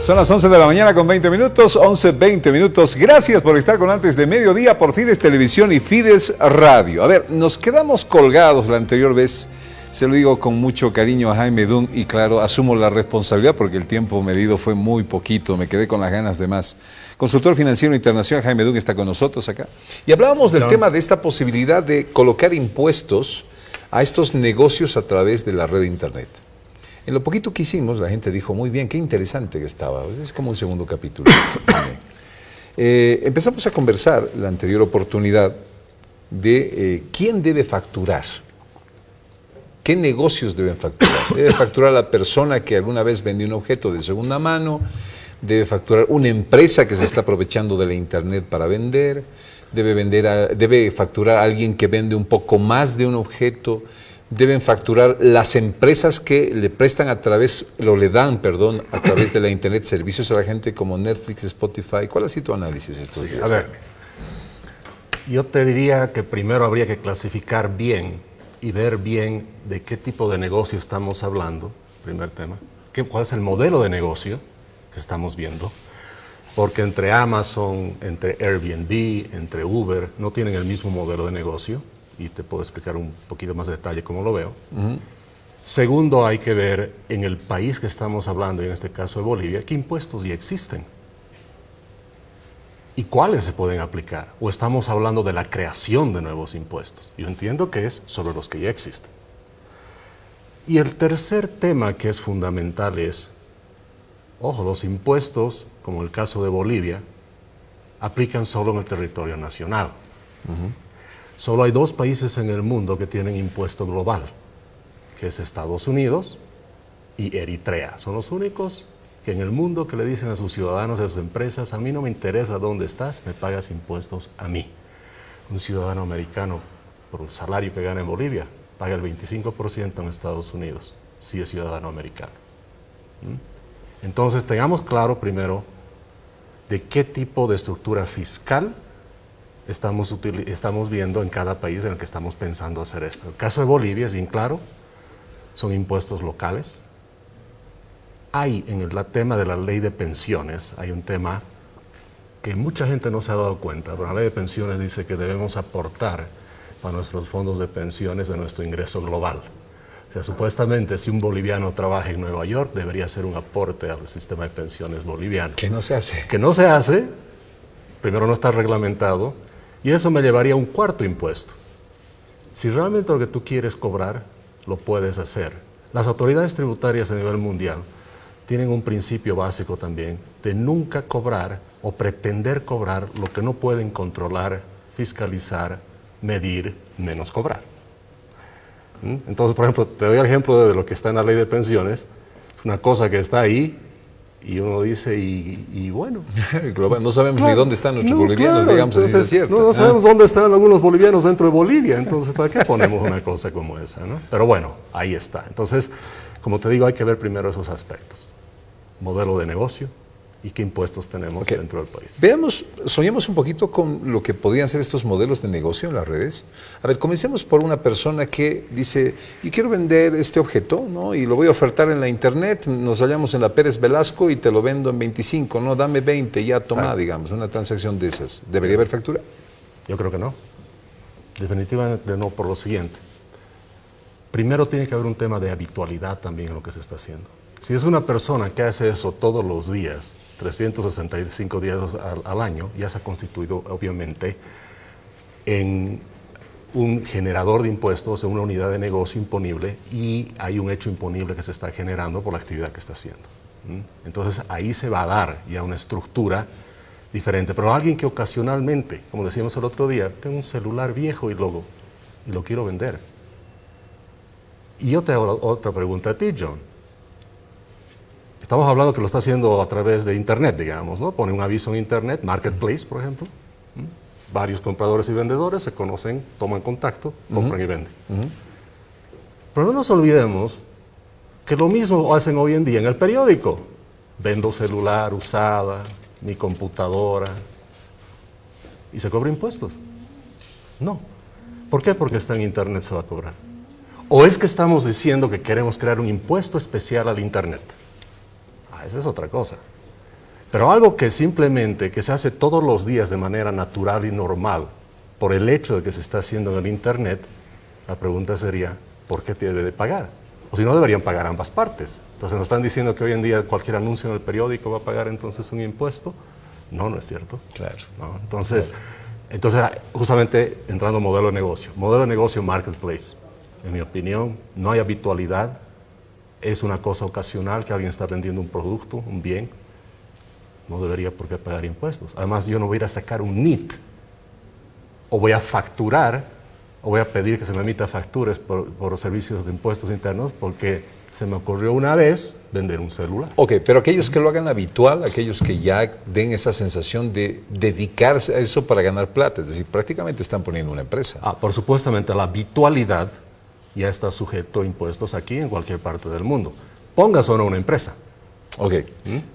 B: Son las 11 de la mañana con 20 minutos, 11:20 minutos. Gracias por estar con Antes de Mediodía por Fides Televisión y Fides Radio. A ver, nos quedamos colgados la anterior vez, se lo digo con mucho cariño a Jaime Dunn y claro, asumo la responsabilidad porque el tiempo medido fue muy poquito, me quedé con las ganas de más. Consultor financiero internacional Jaime Dunn está con nosotros acá. Y hablábamos del tema de esta posibilidad de colocar impuestos a estos negocios a través de la red de internet. En lo poquito que hicimos, la gente dijo, muy bien, qué interesante que estaba. Es como un segundo capítulo. Empezamos a conversar la anterior oportunidad de quién debe facturar. ¿Qué negocios deben facturar? Debe facturar la persona que alguna vez vendió un objeto de segunda mano, debe facturar una empresa que se está aprovechando de la internet para vender, debe facturar a alguien que vende un poco más de un objeto, deben facturar las empresas que le prestan a través de la internet servicios a la gente como Netflix, Spotify. ¿Cuál ha sido tu análisis estos días?
J: A ver, yo te diría que primero habría que clasificar bien y ver bien de qué tipo de negocio estamos hablando, primer tema, cuál es el modelo de negocio que estamos viendo, porque entre Amazon, entre Airbnb, entre Uber, no tienen el mismo modelo de negocio, y te puedo explicar un poquito más de detalle cómo lo veo. Segundo, hay que ver en el país que estamos hablando, y en este caso de Bolivia, qué impuestos ya existen y cuáles se pueden aplicar, o estamos hablando de la creación de nuevos impuestos. Yo entiendo que es sobre los que ya existen. Y el tercer tema que es fundamental es, ojo, los impuestos, como el caso de Bolivia, aplican solo en el territorio nacional. Solo hay dos países en el mundo que tienen impuesto global, que es Estados Unidos y Eritrea. Son los únicos que en el mundo que le dicen a sus ciudadanos y a sus empresas, a mí no me interesa dónde estás, me pagas impuestos a mí. Un ciudadano americano, por un salario que gana en Bolivia, paga el 25% en Estados Unidos, si es ciudadano americano. Entonces tengamos claro primero de qué tipo de estructura fiscal estamos viendo en cada país en el que estamos pensando hacer esto. El caso de Bolivia es bien claro, son impuestos locales. Hay en el tema de la ley de pensiones, hay un tema que mucha gente no se ha dado cuenta, pero la ley de pensiones dice que debemos aportar para nuestros fondos de pensiones de nuestro ingreso global. O sea, supuestamente si un boliviano trabaja en Nueva York, debería hacer un aporte al sistema de pensiones boliviano.
B: Que no se hace.
J: Que no se hace, primero no está reglamentado, y eso me llevaría a un cuarto impuesto. Si realmente lo que tú quieres cobrar, lo puedes hacer. Las autoridades tributarias a nivel mundial tienen un principio básico también de nunca cobrar o pretender cobrar lo que no pueden controlar, fiscalizar, medir, menos cobrar. Entonces, por ejemplo, te doy el ejemplo de lo que está en la ley de pensiones. Es una cosa que está ahí Y uno dice, y bueno.
B: Global, no sabemos
J: claro,
B: ni dónde están nuestros bolivianos,
J: claro,
B: digamos,
J: entonces,
B: así es cierto.
J: No sabemos dónde están algunos bolivianos dentro de Bolivia, entonces ¿para qué ponemos una cosa como esa, no? Pero bueno, ahí está. Entonces, como te digo, hay que ver primero esos aspectos. Modelo de negocio y qué impuestos tenemos dentro del país.
B: Veamos, soñemos un poquito con lo que podrían ser estos modelos de negocio en las redes. A ver, comencemos por una persona que dice, yo quiero vender este objeto, ¿no? Y lo voy a ofertar en la internet, nos hallamos en la Pérez Velasco y te lo vendo en 25, ¿no? Dame 20, ya toma,
J: Exacto.
B: digamos, una transacción de esas. ¿Debería haber factura?
J: Yo creo que no. Definitivamente no, por lo siguiente. Primero tiene que haber un tema de habitualidad también en lo que se está haciendo. Si es una persona que hace eso todos los días, 365 días al año, ya se ha constituido obviamente en un generador de impuestos, en una unidad de negocio imponible, y hay un hecho imponible que se está generando por la actividad que está haciendo. Entonces ahí se va a dar ya una estructura diferente. Pero alguien que ocasionalmente, como decíamos el otro día, tengo un celular viejo y lo quiero vender. Y yo te hago otra pregunta a ti, John. Estamos hablando que lo está haciendo a través de Internet, digamos, ¿no? Pone un aviso en Internet, Marketplace, por ejemplo. Varios compradores y vendedores se conocen, toman contacto, compran y venden. Pero no nos olvidemos que lo mismo hacen hoy en día en el periódico. Vendo celular usada, mi computadora, y se cobra impuestos. No. ¿Por qué? Porque está en Internet se va a cobrar. ¿O es que estamos diciendo que queremos crear un impuesto especial al Internet? Esa es otra cosa. Pero algo que simplemente, que se hace todos los días de manera natural y normal, por el hecho de que se está haciendo en el Internet, la pregunta sería, ¿por qué debe de pagar? O si no, deberían pagar ambas partes. Entonces, ¿nos están diciendo que hoy en día cualquier anuncio en el periódico va a pagar entonces un impuesto? No, no es cierto.
B: Claro.
J: ¿No? Entonces, justamente entrando en modelo de negocio marketplace. En mi opinión, no hay habitualidad. Es una cosa ocasional que alguien está vendiendo un producto, un bien, no debería por qué pagar impuestos. Además, yo no voy a ir a sacar un NIT, o voy a facturar, o voy a pedir que se me emita facturas por servicios de impuestos internos, porque se me ocurrió una vez vender un celular.
B: Ok, pero aquellos que lo hagan habitual, aquellos que ya den esa sensación de dedicarse a eso para ganar plata, es decir, prácticamente están poniendo una empresa.
J: Por supuestamente la habitualidad ya está sujeto a impuestos aquí en cualquier parte del mundo. Pongas o no una empresa.
B: Ok.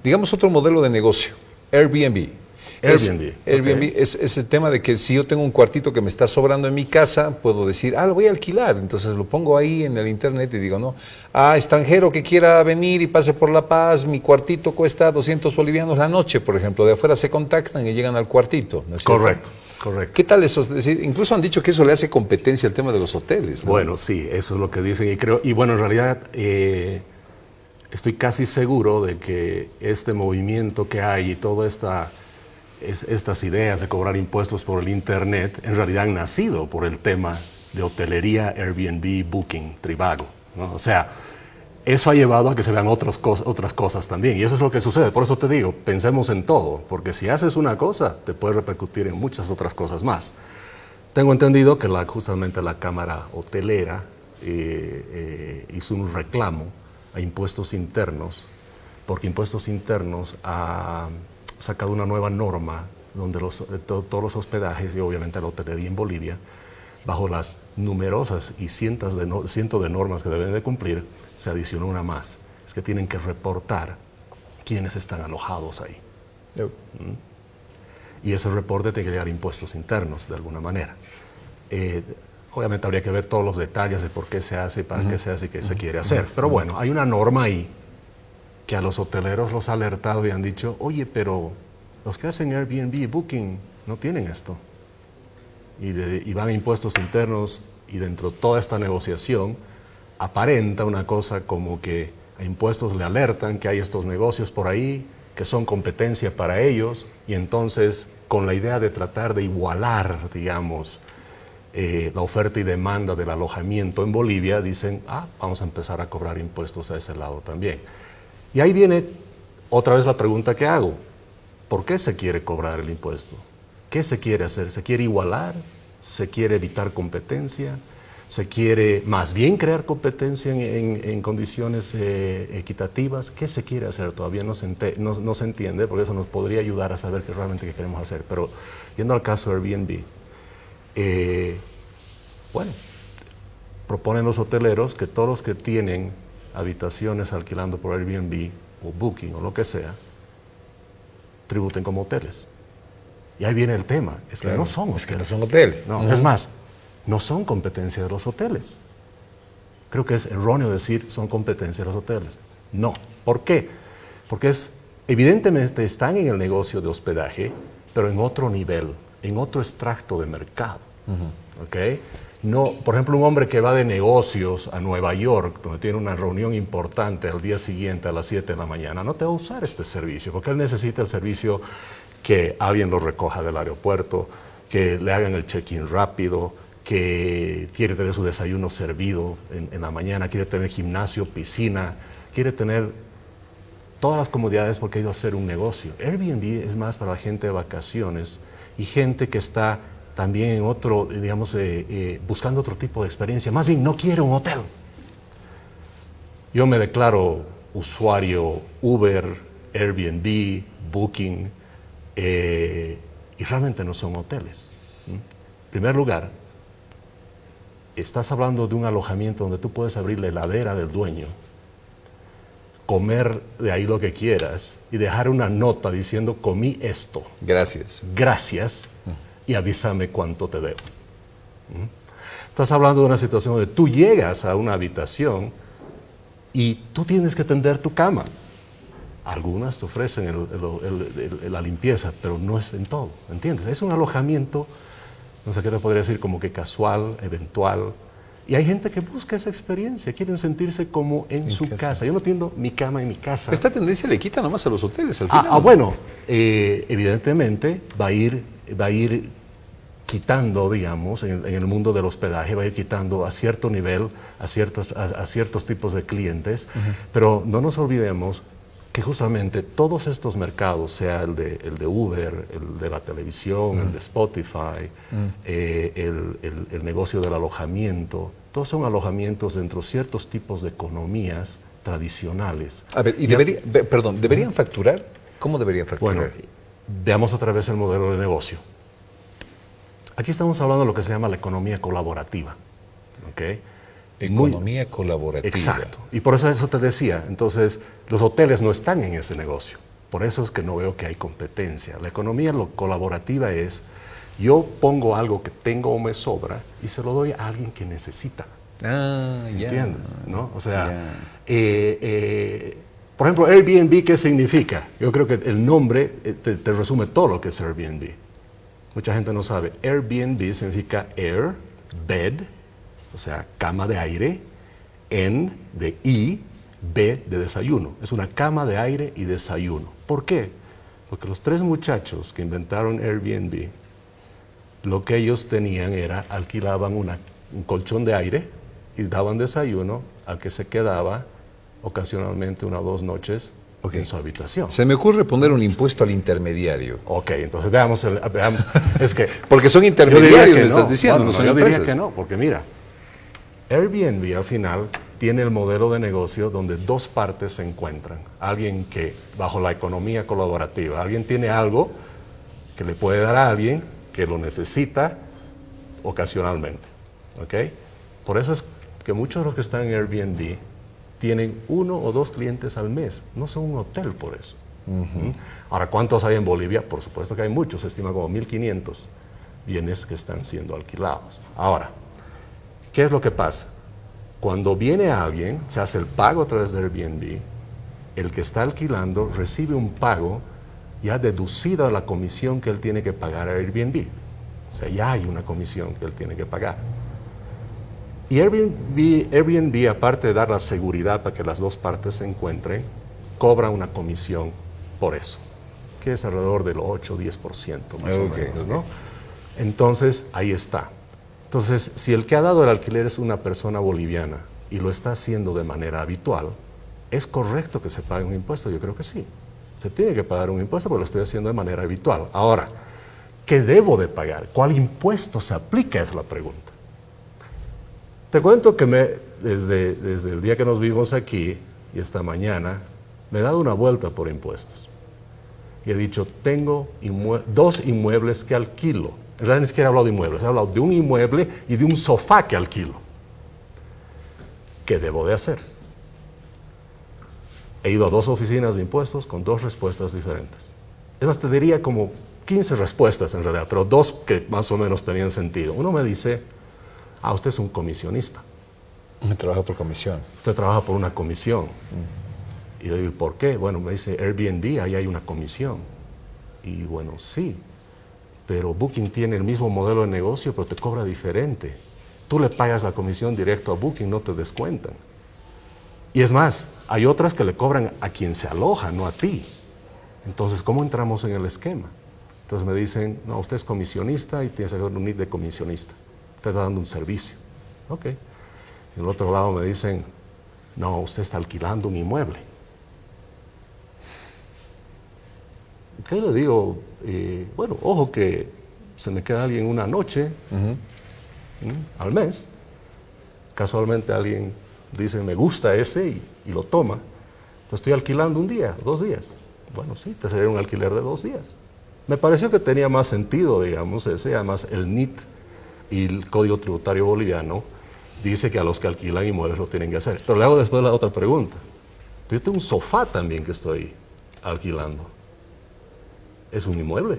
B: Digamos otro modelo de negocio, Airbnb. Airbnb es el tema de que si yo tengo un cuartito que me está sobrando en mi casa, puedo decir, lo voy a alquilar, entonces lo pongo ahí en el internet y digo, no, extranjero que quiera venir y pase por La Paz, mi cuartito cuesta 200 bolivianos la noche, por ejemplo, de afuera se contactan y llegan al cuartito, ¿no es cierto?
J: Correcto.
B: ¿Qué tal eso? Es decir, incluso han dicho que eso le hace competencia al tema de los hoteles, ¿no?
J: Bueno, sí, eso es lo que dicen y bueno, en realidad estoy casi seguro de que este movimiento que hay y todas estas ideas de cobrar impuestos por el Internet en realidad han nacido por el tema de hotelería, Airbnb, Booking, Trivago, ¿no? O sea, eso ha llevado a que se vean otras cosas también, y eso es lo que sucede. Por eso te digo, pensemos en todo, porque si haces una cosa, te puede repercutir en muchas otras cosas más. Tengo entendido que justamente la Cámara Hotelera hizo un reclamo a impuestos internos, porque impuestos internos ha sacado una nueva norma donde todos los hospedajes y obviamente la hotelería en Bolivia, bajo las numerosas y cientos de normas que deben de cumplir, se adicionó una más, es que tienen que reportar quiénes están alojados ahí. Y ese reporte tiene que llegar a impuestos internos de alguna manera. Obviamente habría que ver todos los detalles de por qué se hace, para qué se hace y qué se quiere hacer. Pero bueno, hay una norma ahí que a los hoteleros los ha alertado y han dicho, oye, pero los que hacen Airbnb y Booking no tienen esto. Y van a impuestos internos y dentro de toda esta negociación aparenta una cosa como que a impuestos le alertan que hay estos negocios por ahí que son competencia para ellos y entonces con la idea de tratar de igualar, digamos, la oferta y demanda del alojamiento en Bolivia, dicen, vamos a empezar a cobrar impuestos a ese lado también. Y ahí viene otra vez la pregunta que hago, ¿por qué se quiere cobrar el impuesto? ¿Qué se quiere hacer? ¿Se quiere igualar? ¿Se quiere evitar competencia? ¿Se quiere más bien crear competencia en condiciones equitativas? ¿Qué se quiere hacer? Todavía no se entiende, porque eso nos podría ayudar a saber qué realmente qué queremos hacer. Pero yendo al caso de Airbnb, bueno, proponen los hoteleros que todos los que tienen habitaciones alquilando por Airbnb o Booking o lo que sea, tributen como hoteles. Y ahí viene el tema, es que no son hoteles.
B: Es que no son hoteles.
J: No, es más, no son competencia de los hoteles. Creo que es erróneo decir son competencia de los hoteles. No. ¿Por qué? Porque evidentemente están en el negocio de hospedaje, pero en otro nivel, en otro extracto de mercado. ¿Okay? No, por ejemplo, un hombre que va de negocios a Nueva York, donde tiene una reunión importante al día siguiente a las 7 de la mañana, no te va a usar este servicio, porque él necesita el servicio que alguien lo recoja del aeropuerto, que le hagan el check-in rápido, que quiere tener su desayuno servido en la mañana, quiere tener gimnasio, piscina, quiere tener todas las comodidades porque ha ido a hacer un negocio. Airbnb es más para la gente de vacaciones y gente que está también en otro, digamos, buscando otro tipo de experiencia. Más bien, no quiere un hotel. Yo me declaro usuario Uber, Airbnb, Booking, y realmente no son hoteles. En primer lugar, estás hablando de un alojamiento donde tú puedes abrir la heladera del dueño, comer de ahí lo que quieras y dejar una nota diciendo comí esto.
B: Gracias.
J: Gracias y avísame cuánto te debo. Estás hablando de una situación donde tú llegas a una habitación y tú tienes que tender tu cama. Algunas te ofrecen la limpieza, pero no es en todo, ¿entiendes? Es un alojamiento, no sé qué te podría decir, como que casual, eventual. Y hay gente que busca esa experiencia, quieren sentirse como en su casa. Yo no entiendo mi cama en mi casa.
B: Esta tendencia le quita nomás a los hoteles al final.
J: Bueno, evidentemente va a ir quitando, digamos, en el mundo del hospedaje, va a ir quitando a cierto nivel, a ciertos tipos de clientes, pero no nos olvidemos que justamente todos estos mercados, sea el de Uber, el de la televisión, el de Spotify, el negocio del alojamiento, todos son alojamientos dentro de ciertos tipos de economías tradicionales.
B: A ver, y ¿deberían facturar? ¿Cómo deberían facturar?
J: Bueno, veamos otra vez el modelo de negocio. Aquí estamos hablando de lo que se llama la economía colaborativa. ¿Okay?
B: Economía colaborativa.
J: Exacto. Y por eso te decía, entonces, los hoteles no están en ese negocio. Por eso es que no veo que hay competencia. La economía colaborativa es, yo pongo algo que tengo o me sobra y se lo doy a alguien que necesita. ¿Entiendes? ¿No? O sea, por ejemplo, Airbnb, ¿qué significa? Yo creo que el nombre te resume todo lo que es Airbnb. Mucha gente no sabe. Airbnb significa air, bed, o sea, cama de aire, N de I, B de desayuno. Es una cama de aire y desayuno. ¿Por qué? Porque los 3 muchachos que inventaron Airbnb, lo que ellos tenían era, alquilaban un colchón de aire y daban desayuno al que se quedaba ocasionalmente 1 o 2 noches en su habitación.
B: Se me ocurre poner un impuesto al intermediario.
J: Ok, entonces veamos es que
B: porque son intermediarios, me estás diciendo, no son
J: yo
B: empresas.
J: diría que no, porque mira, Airbnb al final tiene el modelo de negocio donde 2 partes se encuentran. Alguien que, bajo la economía colaborativa, alguien tiene algo que le puede dar a alguien que lo necesita ocasionalmente. ¿Ok? Por eso es que muchos de los que están en Airbnb tienen 1 o 2 clientes al mes. No son un hotel por eso. Ahora, ¿cuántos hay en Bolivia? Por supuesto que hay muchos. Se estima como 1.500 bienes que están siendo alquilados. Ahora, ¿qué es lo que pasa? Cuando viene alguien, se hace el pago a través de Airbnb, el que está alquilando recibe un pago ya deducido de la comisión que él tiene que pagar a Airbnb. O sea, ya hay una comisión que él tiene que pagar. Y Airbnb, aparte de dar la seguridad para que las 2 partes se encuentren, cobra una comisión por eso, que es alrededor del 8 o 10% más o menos, ¿no? Entonces, ahí está. Entonces, si el que ha dado el alquiler es una persona boliviana y lo está haciendo de manera habitual, ¿es correcto que se pague un impuesto? Yo creo que sí. Se tiene que pagar un impuesto porque lo estoy haciendo de manera habitual. Ahora, ¿qué debo de pagar? ¿Cuál impuesto se aplica? Es la pregunta. Te cuento que desde el día que nos vimos aquí y esta mañana, me he dado una vuelta por impuestos. Y he dicho, tengo 2 inmuebles que alquilo. En realidad ni siquiera he hablado de inmuebles, he hablado de un inmueble y de un sofá que alquilo. ¿Qué debo de hacer? He ido a 2 oficinas de impuestos con 2 respuestas diferentes. Es más, te diría como 15 respuestas en realidad, pero 2 que más o menos tenían sentido. Uno me dice, usted es un comisionista.
B: Trabaja por comisión.
J: Usted trabaja por una comisión. Y le digo, ¿por qué? Bueno, me dice Airbnb, ahí hay una comisión. Y bueno, sí, pero Booking tiene el mismo modelo de negocio, pero te cobra diferente. Tú le pagas la comisión directo a Booking, no te descuentan. Y es más, hay otras que le cobran a quien se aloja, no a ti. Entonces, ¿cómo entramos en el esquema? Entonces me dicen, no, usted es comisionista y tiene que hacer un NIT de comisionista. Usted está dando un servicio. Ok. En el otro lado me dicen, no, usted está alquilando un inmueble. ¿Qué le digo? Bueno, ojo que se me queda alguien una noche al mes. Casualmente alguien dice, me gusta ese y lo toma. Entonces estoy alquilando un día, 2 días. Bueno, sí, te sería un alquiler de 2 días. Me pareció que tenía más sentido, digamos, ese. Además, el NIT y el Código Tributario Boliviano dice que a los que alquilan inmuebles lo tienen que hacer. Pero le hago después la otra pregunta. Pero yo tengo un sofá también que estoy alquilando. ¿Es un inmueble?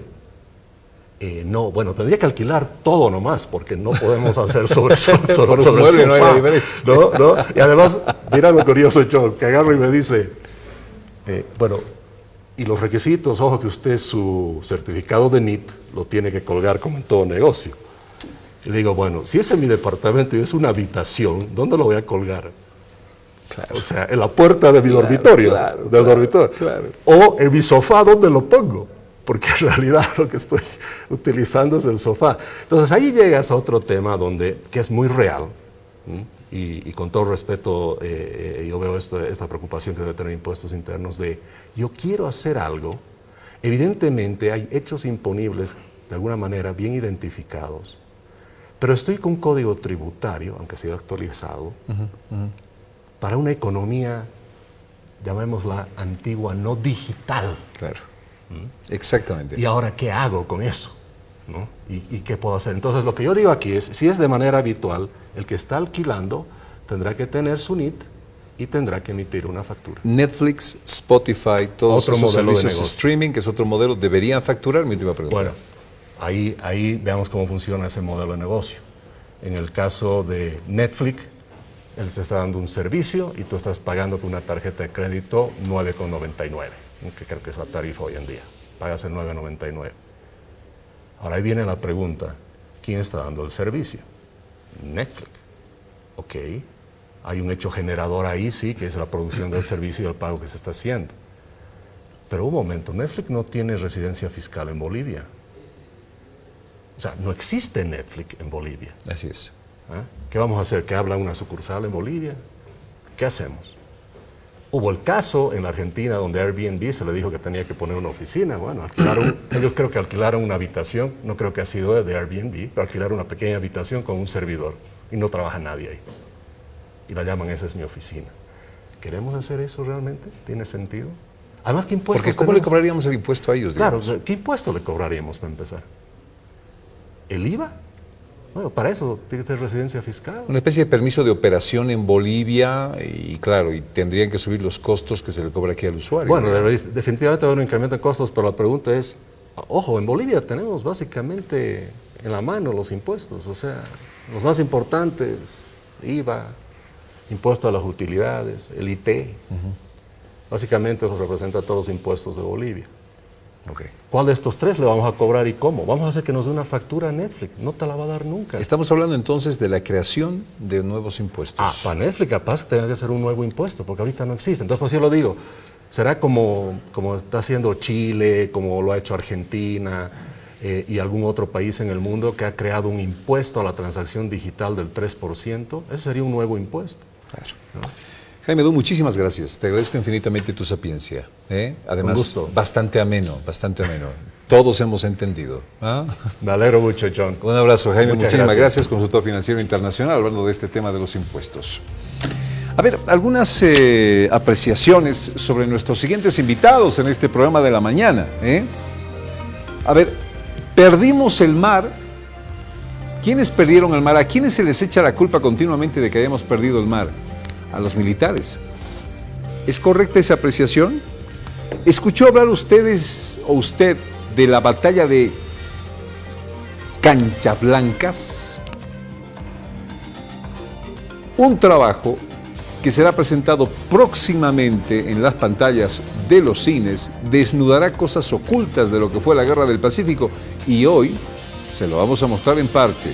J: No, bueno, tendría que alquilar todo nomás, porque no podemos hacer sobre el sofá.
B: No hay la diferencia.
J: ¿No? Y además, mira lo curioso, John, que agarro y me dice, bueno, y los requisitos, ojo que usted su certificado de NIT lo tiene que colgar como en todo negocio. Y le digo, bueno, si ese es mi departamento y es una habitación, ¿dónde lo voy a colgar? Claro. O sea, en la puerta de mi dormitorio, dormitorio. Claro. O en mi sofá, ¿dónde lo pongo? Porque en realidad lo que estoy utilizando es el sofá. Entonces ahí llegas a otro tema que es muy real, y con todo respeto yo veo esta preocupación que debe tener impuestos internos de yo quiero hacer algo, evidentemente hay hechos imponibles de alguna manera bien identificados, pero estoy con un código tributario, aunque sea actualizado, para una economía, llamémosla antigua, no digital.
B: Claro. Exactamente.
J: ¿Y ahora qué hago con eso? ¿No? ¿Y qué puedo hacer? Entonces lo que yo digo aquí es, si es de manera habitual, el que está alquilando tendrá que tener su NIT y tendrá que emitir una factura.
B: Netflix, Spotify, todos
J: otro
B: esos
J: modelo
B: servicios de streaming, que es otro modelo, ¿deberían facturar? Mi última pregunta.
J: Bueno, ahí veamos cómo funciona ese modelo de negocio. En el caso de Netflix, él te está dando un servicio y tú estás pagando con una tarjeta de crédito 9,99, que creo que es la tarifa hoy en día. Pagas el 9,99. Ahora ahí viene la pregunta, ¿quién está dando el servicio? Netflix. Ok, hay un hecho generador ahí, sí, que es la producción del servicio y el pago que se está haciendo. Pero un momento, Netflix no tiene residencia fiscal en Bolivia. O sea, no existe Netflix en Bolivia.
B: Así es.
J: ¿Qué vamos a hacer? ¿Que habla una sucursal en Bolivia? ¿Qué hacemos? Hubo el caso en la Argentina donde Airbnb se le dijo que tenía que poner una oficina. Bueno, ellos creo que alquilaron una habitación, no creo que ha sido de Airbnb, pero alquilaron una pequeña habitación con un servidor y no trabaja nadie ahí. Y la llaman, esa es mi oficina. ¿Queremos hacer eso realmente? ¿Tiene sentido? Además, ¿qué impuestos
B: Porque ¿cómo le cobraríamos el impuesto a ellos?
J: Digamos? Claro, ¿qué impuesto le cobraríamos para empezar? ¿El IVA? Bueno, para eso tiene que ser residencia fiscal.
B: Una especie de permiso de operación en Bolivia y claro, y tendrían que subir los costos que se le cobra aquí al usuario.
J: Bueno, definitivamente va a haber un incremento de costos, pero la pregunta es, ojo, en Bolivia tenemos básicamente en la mano los impuestos, o sea, los más importantes, IVA, impuesto a las utilidades, el IT. Básicamente eso representa todos los impuestos de Bolivia.
B: Okay.
J: ¿Cuál de estos 3 le vamos a cobrar y cómo? Vamos a hacer que nos dé una factura a Netflix, no te la va a dar nunca.
B: Estamos hablando entonces de la creación de nuevos impuestos.
J: Para Netflix capaz que tenga que ser un nuevo impuesto, porque ahorita no existe. Entonces, pues yo lo digo, será como está haciendo Chile, como lo ha hecho Argentina y algún otro país en el mundo que ha creado un impuesto a la transacción digital del 3%, ese sería un nuevo impuesto.
B: Claro.
J: ¿No?
B: Jaime Du, muchísimas gracias. Te agradezco infinitamente tu sapiencia. Además, bastante ameno, bastante ameno. Todos hemos entendido. ¿Ah?
J: Me alegro mucho, John.
B: Un abrazo, Jaime.
J: Muchas
B: Muchísimas gracias, consultor financiero internacional, hablando de este tema de los impuestos. A ver, algunas apreciaciones sobre nuestros siguientes invitados en este programa de la mañana. A ver, perdimos el mar. ¿Quiénes perdieron el mar? ¿A quiénes se les echa la culpa continuamente de que hayamos perdido el mar? A los militares. ¿Es correcta esa apreciación? ¿Escuchó hablar usted de la batalla de Canchablancas? Un trabajo que será presentado próximamente en las pantallas de los cines desnudará cosas ocultas de lo que fue la Guerra del Pacífico y hoy se lo vamos a mostrar en parte.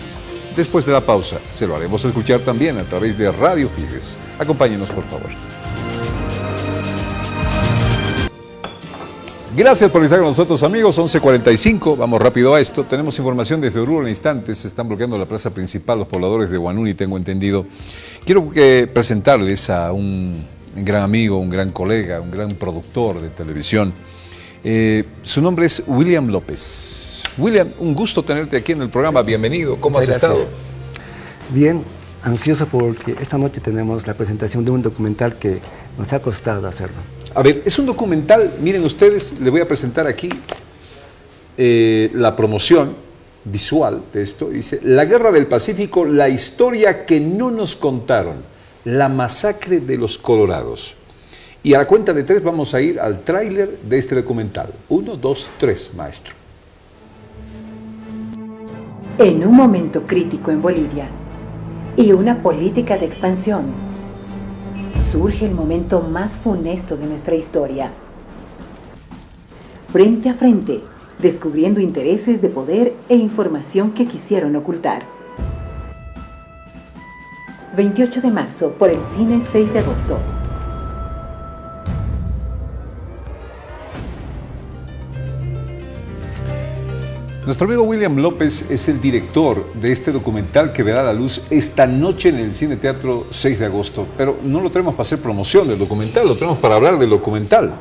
B: Después de la pausa, se lo haremos escuchar también a través de Radio Fides. Acompáñenos, por favor. Gracias por estar con nosotros, amigos. 11:45, vamos rápido a esto. Tenemos información desde Oruro en instantes. Se están bloqueando la plaza principal los pobladores de Huanuni, tengo entendido. Quiero presentarles a un gran amigo, un gran colega, un gran productor de televisión. Su nombre es William López. William, un gusto tenerte aquí en el programa. Bienvenido. ¿Cómo has estado?
K: Bien, ansioso porque esta noche tenemos la presentación de un documental que nos ha costado hacerlo.
B: A ver, es un documental, miren ustedes, le voy a presentar aquí la promoción visual de esto. Dice, La Guerra del Pacífico, la historia que no nos contaron, la masacre de los Colorados. Y a la cuenta de 3 vamos a ir al tráiler de este documental. 1, 2, 3, maestro.
L: En un momento crítico en Bolivia y una política de expansión, surge el momento más funesto de nuestra historia. Frente a frente, descubriendo intereses de poder e información que quisieron ocultar. 28 de marzo por el Cine 6 de agosto.
B: Nuestro amigo William López es el director de este documental que verá la luz esta noche en el Cine Teatro 6 de agosto. Pero no lo tenemos para hacer promoción del documental, lo tenemos para hablar del documental.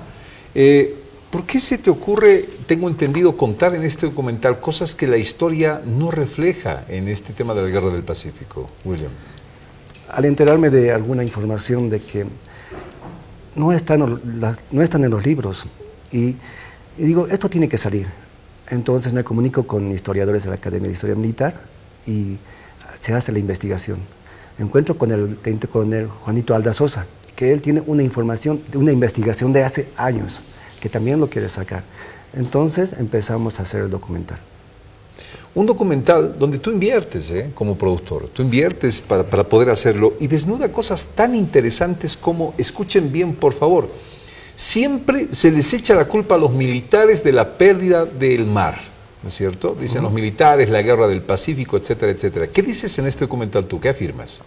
B: ¿Por qué se te ocurre, tengo entendido, contar en este documental cosas que la historia no refleja en este tema de la Guerra del Pacífico, William?
K: Al enterarme de alguna información de que no están en los libros y digo, esto tiene que salir. Entonces me comunico con historiadores de la Academia de Historia Militar y se hace la investigación. Encuentro con el teniente coronel Juanito Aldazosa, que él tiene una investigación de hace años, que también lo quiere sacar. Entonces empezamos a hacer el documental.
B: Un documental donde tú inviertes como productor, tú inviertes para poder hacerlo y desnuda cosas tan interesantes como, escuchen bien por favor, siempre se les echa la culpa a los militares de la pérdida del mar, ¿no es cierto? Dicen los militares, la Guerra del Pacífico, etcétera, etcétera. ¿Qué dices en este documental tú? ¿Qué afirmas?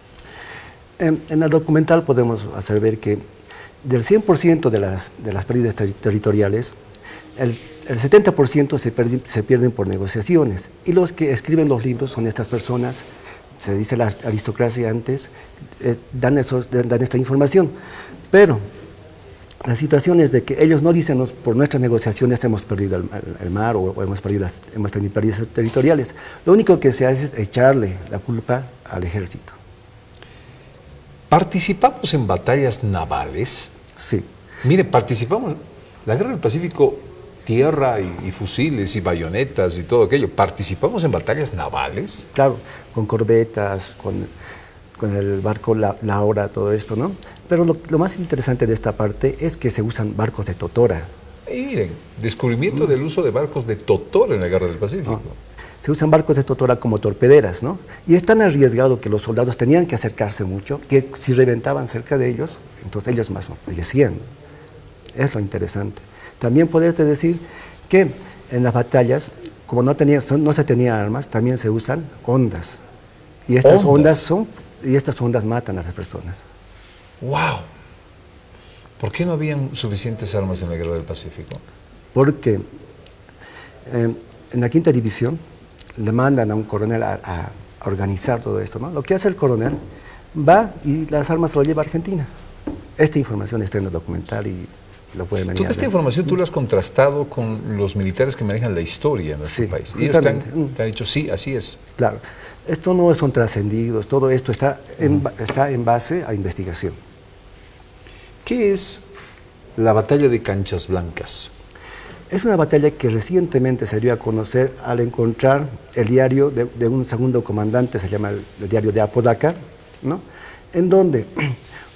B: En el documental podemos hacer ver que del 100% de las pérdidas territoriales, el 70% se pierden por negociaciones. Y los que escriben los libros son estas personas, se dice la aristocracia antes, dan esta información. Pero la situación es de que ellos no dicen por nuestras negociaciones hemos perdido el mar o hemos tenido pérdidas territoriales. Lo único que se hace es echarle la culpa al ejército. ¿Participamos en batallas navales? Sí. Mire, participamos, la Guerra del Pacífico, tierra y fusiles y bayonetas y todo aquello, ¿participamos en batallas navales? Claro, con corbetas, con el barco Laura, todo esto, ¿no? Pero lo más interesante de esta parte es que se usan barcos de totora. Miren, descubrimiento del uso de barcos de totora en la Guerra del Pacífico. Se usan barcos de totora como torpederas, ¿no? Y es tan arriesgado que los soldados tenían que acercarse mucho, que si reventaban cerca de ellos, entonces ellos más fallecían. Es lo interesante. También poderte decir que en las batallas, como no se tenían armas, también se usan ondas. Y estas ondas matan a las personas. ¡Wow! ¿Por qué no habían suficientes armas en la Guerra del Pacífico? Porque en la 5ª división le mandan a un coronel a organizar todo esto, ¿no? Lo que hace el coronel, va y las armas se lo lleva a Argentina.
K: esta información está en el documental y lo pueden venir
B: Toda
K: a
B: esta
K: ver.
B: información tú la has contrastado con los militares que manejan la historia en nuestro país. Y ellos te han dicho, sí, así es.
K: Claro, esto no son trascendidos, todo esto está en base a investigación.
B: ¿Qué es la batalla de Canchas Blancas?
K: Es una batalla que recientemente se dio a conocer al encontrar el diario de un segundo comandante, se llama el diario de Apodaca, ¿no? En donde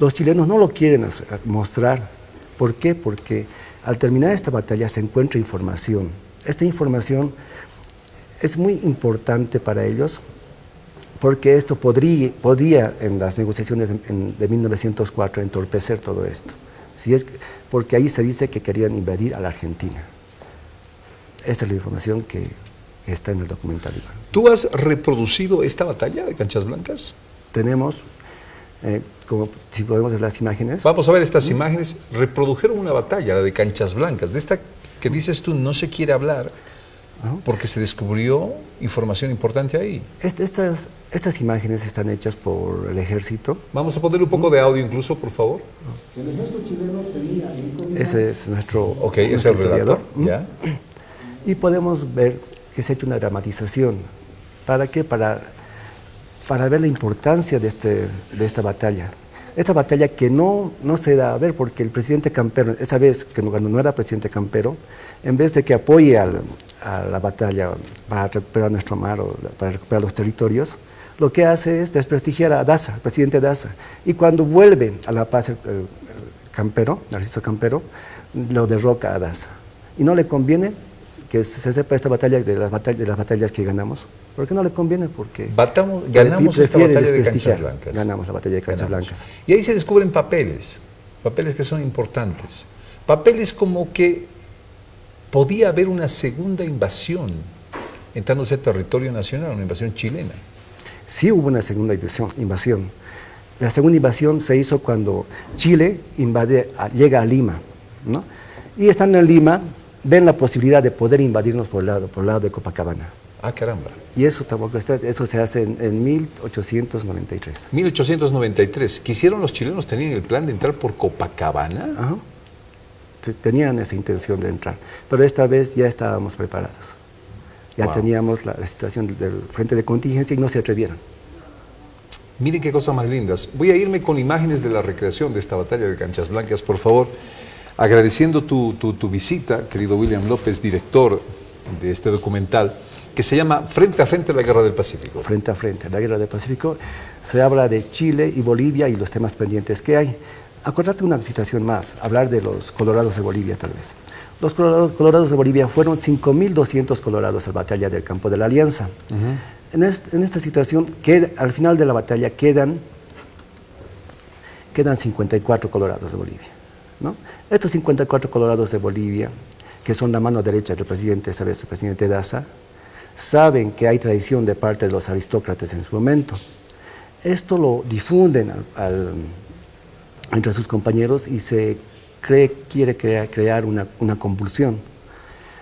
K: los chilenos no lo quieren mostrar. ¿Por qué? Porque al terminar esta batalla se encuentra información. Esta información es muy importante para ellos porque esto podría en las negociaciones de 1904 entorpecer todo esto. Porque ahí se dice que querían invadir a la Argentina. Esta es la información que está en el documental.
B: ¿Tú has reproducido esta batalla de Canchas Blancas?
K: Tenemos, como si podemos ver las imágenes.
B: Vamos a ver estas imágenes. Reprodujeron una batalla, la de Canchas Blancas. De esta que dices tú no se quiere hablar porque se descubrió información importante ahí.
K: Estas imágenes están hechas por el ejército.
B: Vamos a poner un poco de audio incluso, por favor.
K: El ejército chileno tenía... Ese es nuestro...
B: Ok, es el relator. ¿Ya?
K: Y podemos ver que se ha hecho una dramatización. ¿Para qué? Para ver la importancia de esta batalla. Esta batalla que no se da a ver porque el presidente Campero, esa vez que cuando no era presidente Campero, en vez de que apoye a la batalla para recuperar nuestro mar o para recuperar los territorios, lo que hace es desprestigiar a Daza, el presidente Daza. Y cuando vuelve a La Paz el Campero, Narciso Campero, lo derroca a Daza. Y no le conviene que se sepa esta batalla de las batallas que ganamos. ¿Por qué no le conviene? Porque
B: ganamos esta batalla de Canchas Blancas.
K: Ganamos la batalla de Canchas Blancas.
B: Y ahí se descubren papeles que son importantes. Papeles como que podía haber una segunda invasión entrándose a territorio nacional, una invasión chilena.
K: Sí hubo una segunda invasión. La segunda invasión se hizo cuando Chile llega a Lima, ¿no? Y estando en Lima, ven la posibilidad de poder invadirnos por el lado de Copacabana.
B: Ah, caramba.
K: Y eso tampoco eso se hace en 1893.
B: 1893. ¿Quisieron los chilenos, tenían el plan de entrar por Copacabana?
K: Ajá. Tenían esa intención de entrar, pero esta vez ya estábamos preparados. Ya teníamos la situación del frente de contingencia y no se atrevieron.
B: Miren qué cosas más lindas. Voy a irme con imágenes de la recreación de esta batalla de Canchas Blancas, por favor. Agradeciendo tu visita, querido William López, director de este documental, que se llama Frente a Frente a la Guerra del Pacífico.
K: Frente a Frente a la Guerra del Pacífico. Se habla de Chile y Bolivia y los temas pendientes que hay. Acordate una situación más, hablar de los colorados de Bolivia tal vez. Los colorados de Bolivia fueron 5.200 colorados a la batalla del Campo de la Alianza. En esta situación, al final de la batalla quedan 54 colorados de Bolivia, ¿no? Estos 54 colorados de Bolivia, que son la mano derecha del presidente, ¿sabes? El presidente Daza, saben que hay traición de parte de los aristócratas en su momento. Esto lo difunden entre sus compañeros y se quiere crear una convulsión.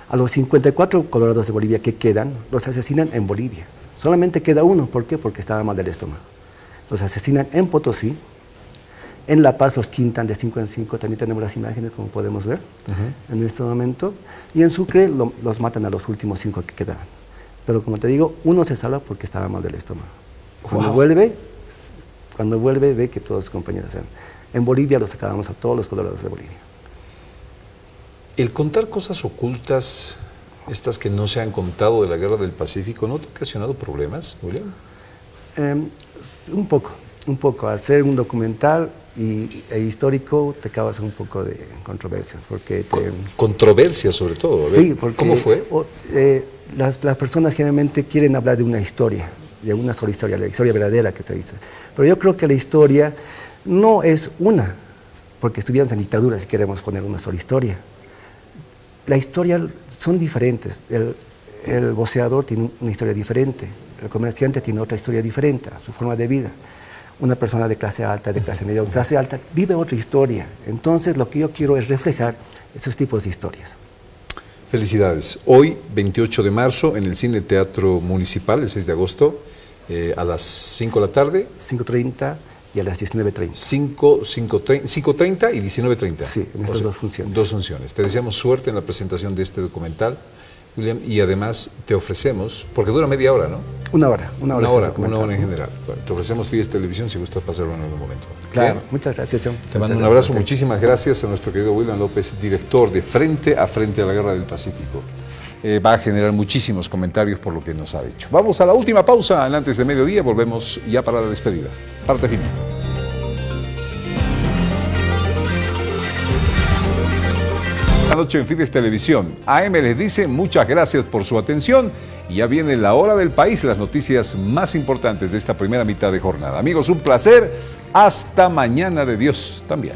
K: A los 54 colorados de Bolivia que quedan, los asesinan en Bolivia. Solamente queda uno. ¿Por qué? Porque estaba mal del estómago. Los asesinan en Potosí. En La Paz los quintan de 5 en 5, también tenemos las imágenes como podemos ver en este momento. Y en Sucre los matan a los últimos 5 que quedaban. Pero como te digo, uno se salva porque estaba mal del estómago. Cuando vuelve ve que todos sus compañeros eran. En Bolivia los acabamos a todos los colorados de Bolivia.
B: El contar cosas ocultas, estas que no se han contado de la Guerra del Pacífico, ¿no te ha ocasionado problemas, William?
K: Un poco. Hacer un documental histórico te causa un poco de controversia.
B: Controversia sobre todo.
K: Sí, porque
B: ¿cómo fue?
K: Las personas generalmente quieren hablar de una historia, de una sola historia, la historia verdadera que se dice. Pero yo creo que la historia no es una, porque estuviéramos en dictadura si queremos poner una sola historia. La historia son diferentes. El boxeador tiene una historia diferente, el comerciante tiene otra historia diferente, su forma de vida. Una persona de clase alta, de clase media, de clase alta, vive otra historia. Entonces lo que yo quiero es reflejar esos tipos de historias.
B: Felicidades. Hoy, 28 de marzo, en el Cine Teatro Municipal, el 6 de agosto, a las 5 de la tarde.
K: 5:30, y a las 19:30.
B: 5:30 y 19:30.
K: Sí, en estas dos funciones.
B: Dos funciones. Te deseamos suerte en la presentación de este documental, William, y además te ofrecemos, porque dura media hora, ¿no?
K: Una hora
B: una hora en general. Bueno, te ofrecemos Fides Televisión si gustas pasarlo en algún momento.
K: Claro,
B: ¿bien?
K: muchas gracias, John.
B: Te mando un abrazo, muchísimas gracias a nuestro querido William López, director de Frente a la Guerra del Pacífico. Va a generar muchísimos comentarios por lo que nos ha dicho. Vamos a la última pausa antes de mediodía, volvemos ya para la despedida. Parte final. Esta noche en Fides Televisión, AM les dice muchas gracias por su atención y ya viene la hora del país, las noticias más importantes de esta primera mitad de jornada. Amigos, un placer, hasta mañana de Dios también.